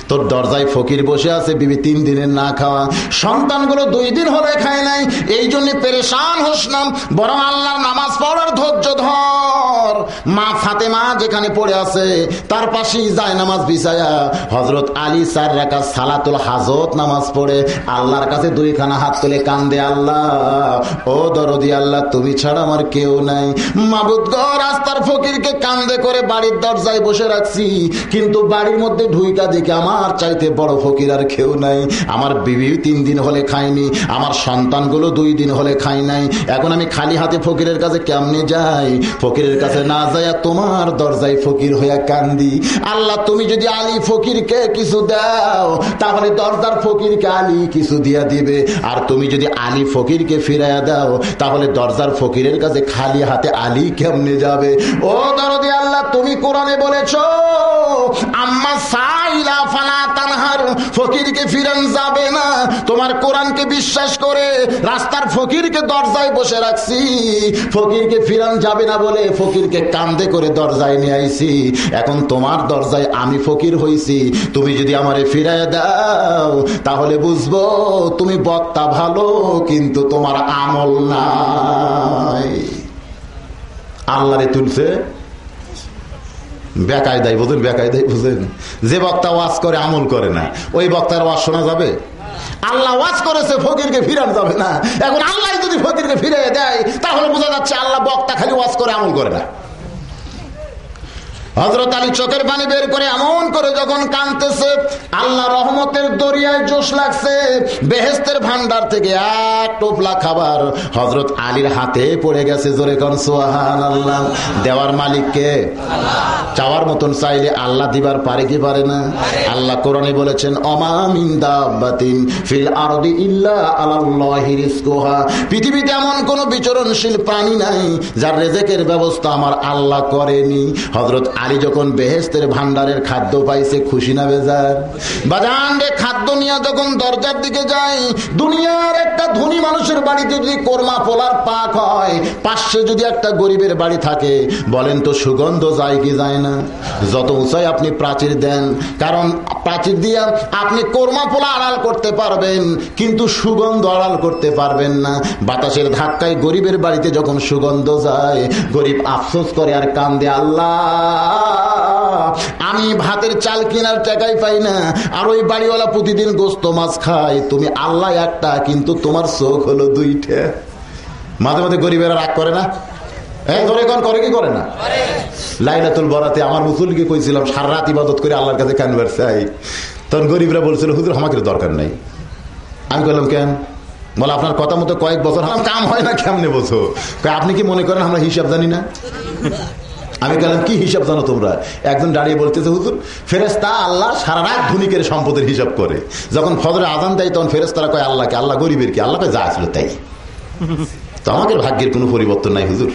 তোর দরজায় ফকির বসে আছে, বিবি 3 দিনের না খাওয়া, সন্তানগুলো 2 দিন হলে খায় নাই। এই জন্য পেরেশান হোস না, বরং আল্লাহর নামাজ পড়ার ধৈর্য ধর। মা ফাতেমা যেখানে পড়ে আছে তার পাশেই যায় নামাজ বিছায়া হযরত আলী 4 রাকাত সালাতুল হাজত নামাজ পড়ে আল্লাহর কাছে 2 খানা হাত তুলে কান্দে, আল্লাহ, ও দরদি আল্লাহ, তুমি ছাড়া আমার কেউ নাই। মাবুদ গো, রাস্তার ফকিরকে কান্দে করে বাড়ির দরজায় বসে রাখছি, কিন্তু বাড়ির মধ্যে ঢুইকা দেখে আমার চাইতে বড় ফকির আর কেউ নাই। আমার বিবি 3 দিন হলে খায়নি, আমার সন্তানগুলো 2 দিন হলে খাই নাই। এখন আমি খালি হাতে ফকিরের কাছে কেমনে যাই? ফকিরের কাছে না যাইয়া তোমার দরজায় ফকির হইয়া কান্দি। আল্লাহ, তুমি যদি আলী ফকিরকে কিছু দাও, তাহলে দরজার ফকিরকে আলী কিছু দিয়া দিবে। আর তুমি যদি আলী ফকিরকে ফিরাইয়া দাও, তাহলে দরজার ফকিরের কাছে খালি হাতে আলী কেমনে যাবে? ও দরদি আল্লাহ, তুমি কোরআনে বলেছো, আম্মা সাইলা ফালা তানহার, ফকিরকে ফিরান যাবে না। তোমার কোরআনকে বিশ্বাস করে রাস্তার ফকিরকে দরজায় বসে রাখছি, ফকিরকে ফিরান যাবে না বলে ফকিরকে কান্দে করে দরজায় নিয়ে আইছি। এখন তোমার দরজায় আমি ফকির হইছি, তুমি যদি আমারে ফিরায় দাও, তাহলে বুঝবো তুমি বক্তা ভালো, কিন্তু তোমার আমল নাই। আল্লাহরে তুলছে বেকায়দায়, বুঝেন? বেকায়দায় বুঝেন? যে বক্তা ওয়াজ করে আমল করে না, ওই বক্তার ওয়াজ শোনা যাবে? আল্লাহ ওয়াজ করেছে ফকিরকে ফিরান যাবে না, এখন আল্লাহ যদি ফকিরকে ফিরিয়ে দেয়, তাহলে বোঝা যাচ্ছে আল্লাহ বক্তা খালি ওয়াজ করে আমল করে না। হযরত আলী চোখের পানি বের করে এমন করে যখন কাঁদতেছে, আল্লাহ রহমতের দরিয়ায় জোশ লাগছে। বেহেশতের ভান্ডার থেকে 1 টোপলা খাবার হযরত আলীর হাতে পড়ে গেছে। জোরে কোন সুবহানাল্লাহ। দেওয়ার মালিক কে? আল্লাহ। চাওয়ার মতন চাইলে আল্লাহ দিবার পারে কি পারে না? আল্লাহ কোরআনে বলেছেন, অমা মিন দাব্বাতিন ফিল আরদি ইল্লা আলাল্লাহি রিজকুহা, পৃথিবীতে এমন কোন বিচরণশীল প্রাণী নাই যার রিজকের ব্যবস্থা আমার আল্লাহ করেনি। হযরত আলী যখন বেহেশতের ভান্ডারের খাদ্য পাইছে, খুশি না বেজার? বাজান রে, খাদ্য নিয়ে যখন দরজার দিকে যাই, দুনিয়ার একটা ধনী মানুষের বাড়িতে যদি কোরমা পোলার পাক হয়, পাশে যদি একটা গরিবের বাড়ি থাকে, বলেন তো সুগন্ধ যায় কি যায় না? যত উঁচাই আপনি প্রাচীর দেন, কারণ প্রাচীর দিয়ে আপনি কোরমা পোলা আড়াল করতে পারবেন, কিন্তু সুগন্ধ আড়াল করতে পারবেন না। বাতাসের ধাক্কায় গরিবের বাড়িতে যখন সুগন্ধ যায়, গরিব আফসোস করে আর কান্দে, আল্লাহ, আমি ভাতের চাল কেনার টাকাই পাই না, আর ওই বাড়িওয়ালা প্রতিদিন গোস্ত মাছ খায়, তুমি আল্লাহ একটা, কিন্তু তোমার চোখ হলো 2টা। মাঝে মাঝে গরিবেরা রাগ করে না? করে কি করে না? লাইলাতুল বরাতে আমার মুসল্লিকে কইছিলাম সারা রাত ইবাদত করে আল্লাহর কাছে কানবার চাই, তখন গরিবরা বলছিল, হুজুর আমাকে দরকার নাই। আমি বললাম, কেন? বলে, আপনার কথা মতো কয়েক বছর কাম হয় না, কেমনে বোঝো? আপনি কি মনে করেন আমরা হিসাব জানি না? আমি বললাম, কি হিসাব জানো তোমরা? একজন দাঁড়িয়ে বলতেছে, হুজুর, ফেরেশতা আল্লাহ সারা রাত ধনীকের সম্পদের হিসাব করে, যখন ফজরে আজান দেয় তখন ফেরেশতারা কয় আল্লাহকে, আল্লাহ গরিবের কি? আল্লাহ কয় যা আসলো তাই। তো আমাদের ভাগ্যের কোনো পরিবর্তন নাই হুজুর,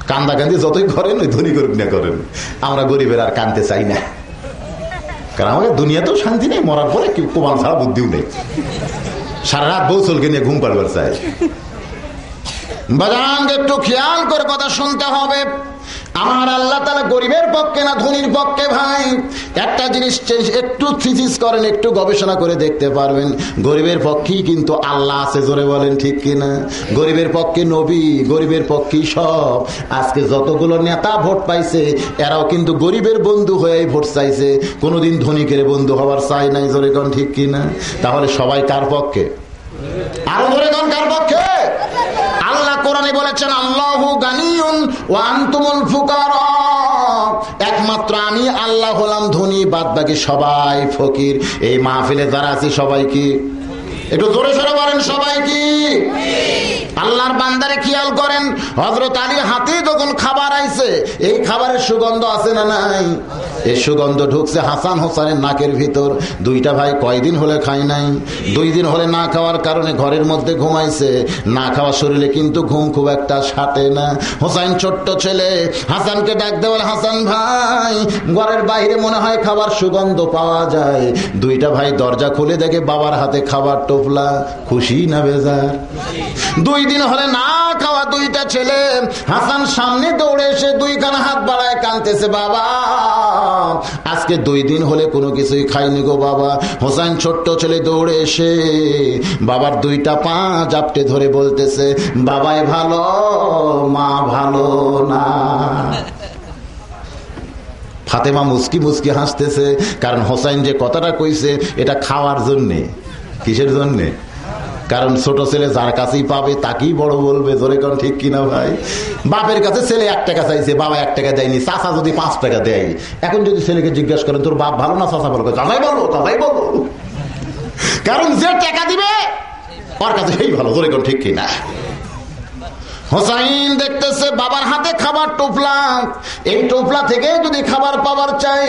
কান্দা কান্দি যতই করেন ওই ধনী করুক না করেন, আমরা গরিবের আর কানতে চাই না, কারণ আমাদের দুনিয়াতেও শান্তি নেই, মরার পরে কি প্রমাণ ছাড়া বুদ্ধিও নেই। সারা রাত বউ চলকে নিয়ে ঘুম পাড়বার চাই। বাজান একটু খেয়াল করে কথা শুনতে হবে। আমার আল্লাহ তাআলা গরিবের পক্ষে না ধনীর পক্ষে ভাই? একটা জিনিস একটু থিসিস করেন, একটু গবেষণা করে দেখতে পারবেন, গরিবের পক্ষেই কিন্তু আল্লাহ আছে। জোরে বলেন ঠিক কিনা? গরিবের পক্ষে নবী, গরিবের পক্ষেই সব। আজকে যতগুলো নেতা ভোট পাইছে এরাও কিন্তু গরিবের বন্ধু হয়েই ভোট চাইছে, কোনোদিন ধনীকের বন্ধু হওয়ার চাই নাই। জোরে কোন ঠিক কিনা? তাহলে সবাই কার পক্ষে? আরো ধরে কোন কার পক্ষে? আল্লাহ কোরআনে বলেছেন আল্লাহু গানিয়ুন ওয়া আনতুমুল ফুকারা, একমাত্র আমি আল্লাহ হলাম ধনী, বাদ বাকি সবাই ফকির। এই মাহফিলে যারা আছি সবাই কি? একটু জোরে সরে বলেন সবাই কি? আল্লাহর বান্দারে খেয়াল করেন, হযরত আলীর হাতে যখন খাবার আইছে, এই খাবারের সুগন্ধ আছে না নাই? এই সুগন্ধ ঢুকছে হাসান হোসেনের নাকের ভিতর। দুইটা ভাই কয়দিন হলে খায় নাই, 2 দিন হলে না খাওয়ার কারণে ঘরের মধ্যে ঘুমাইছে। না খাওয়া শরীরে কিন্তু ঘুম খুব একটা সাটে না। হোসেন ছোট্ট ছেলে, হাসানকে ডাক দেওয়াল, হাসান ভাই, ঘরের বাইরে মনে হয় খাবার সুগন্ধ পাওয়া যায়। দুইটা ভাই দরজা খুলে দেখে বাবার হাতে খাবার টোপলা। খুশি না বেজার? 2 দিন হলে না খাওয়া দুইটা ছেলে। হাসান সামনে দৌড়ে এসে 2খানা হাত বাড়ায় কাঁদতেছে, বাবা আজকে 2 দিন হলে কোনো কিছুই খাইনি গো বাবা। হোসেন ছোট্ট ছেলে দৌড়ে এসে বাবার 2টা পা জাপটে ধরে বলতেছে, বাবাই ভালো, মা ভালো না। ফাতেমা মুস্কি মুস্কি হাসতেছে, কারণ হোসেন যে কথাটা কইছে এটা খাওয়ার জন্যে। কিসের জন্যে? কারণ ছোট ছেলে যার কাছেই পাবে তাকেই বড় বলবে। জোরে কোন ঠিক কিনা ভাই? বাপের কাছে ছেলে 1 টাকা চাইছে, বাবা 1 টাকা দেয়নি, চাচা যদি 5 টাকা দেয়। এখন যদি ছেলেকে জিজ্ঞাসা করেন তোর বাপ ভালো না চাচা ভালো, চাচাই বলো, চাচাই বলো। কারণ যে টাকা দিবে ওর কাছে সেই ভালো। জোরে কোন ঠিক কিনা? হোসাইন দেখতেছে বাবার হাতে খাবার টোপলা, এই টোপলা থেকে যদি খাবার পাওয়ার চাই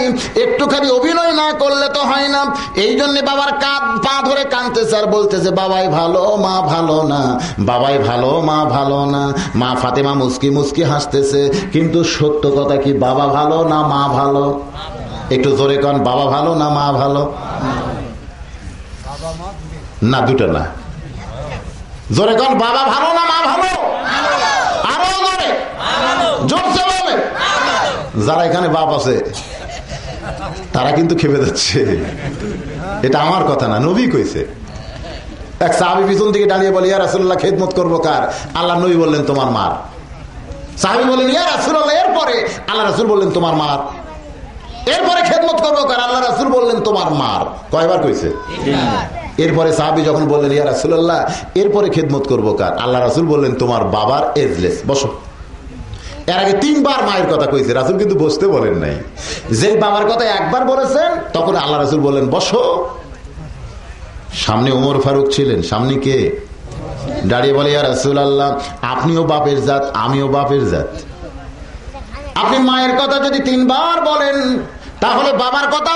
একটুখানি অভিনয় না করলে তো হয় না। এই জন্য বাবার কাঁধ পা ধরে কাঁদতেছে আর বলতেছে, বাবাই ভালো, মা ভালো না, বাবাই ভালো, মা ভালো না। মা ফাতেমা মুস্কি মুস্কি হাসতেছে, কিন্তু সত্য কথা কি, বাবা ভালো না মা ভালো? একটু জোরে কন, বাবা ভালো না মা ভালো? না, দুটো না। জোরে কন, বাবা ভালো না মা ভালো? আরো জোরে, জোরসে বলে। যারা এখানে বাপ আছে তারা কিন্তু খেপে যাচ্ছে। এটা আমার কথা না, নবী কইছে। এক সাহাবী পিছন থেকে দাঁড়িয়ে বলে, ইয়া রাসূলুল্লাহ খেদমত করবো কার? আল্লাহ নবী বললেন তোমার মার। সাহাবী বলেন, ইয়া রাসূলুল্লাহ এরপরে? আল্লাহ রাসূল বললেন তোমার মার। এরপরে খেদমত করবো কার? আল্লাহ রাসূল বললেন তোমার মার। কয়বার কইছে? এরপরে সাহাবী যখন বললেন, ইয়া রাসূলুল্লাহ এরপরে খেদমত করবো কার? আল্লাহ রাসূল বললেন তোমার বাবার এজলেস, বসো। এর আগে 3 বার মায়ের কথা কইছে, রাসূল কিন্তু বসতে বলেন নাই। যে বাবার কথা একবার বলেছেন তখন আল্লাহ রাসূল বললেন বসো। সামনে ওমর ফারুক ছিলেন, সামনে কে? দাঁড়িয়ে বলে, ইয়া রাসূলুল্লাহ আপনিও বাপের জাত, আমিও বাপের জাত। আপনি মায়ের কথা যদি 3 বার বলেন তাহলে বাবার কথা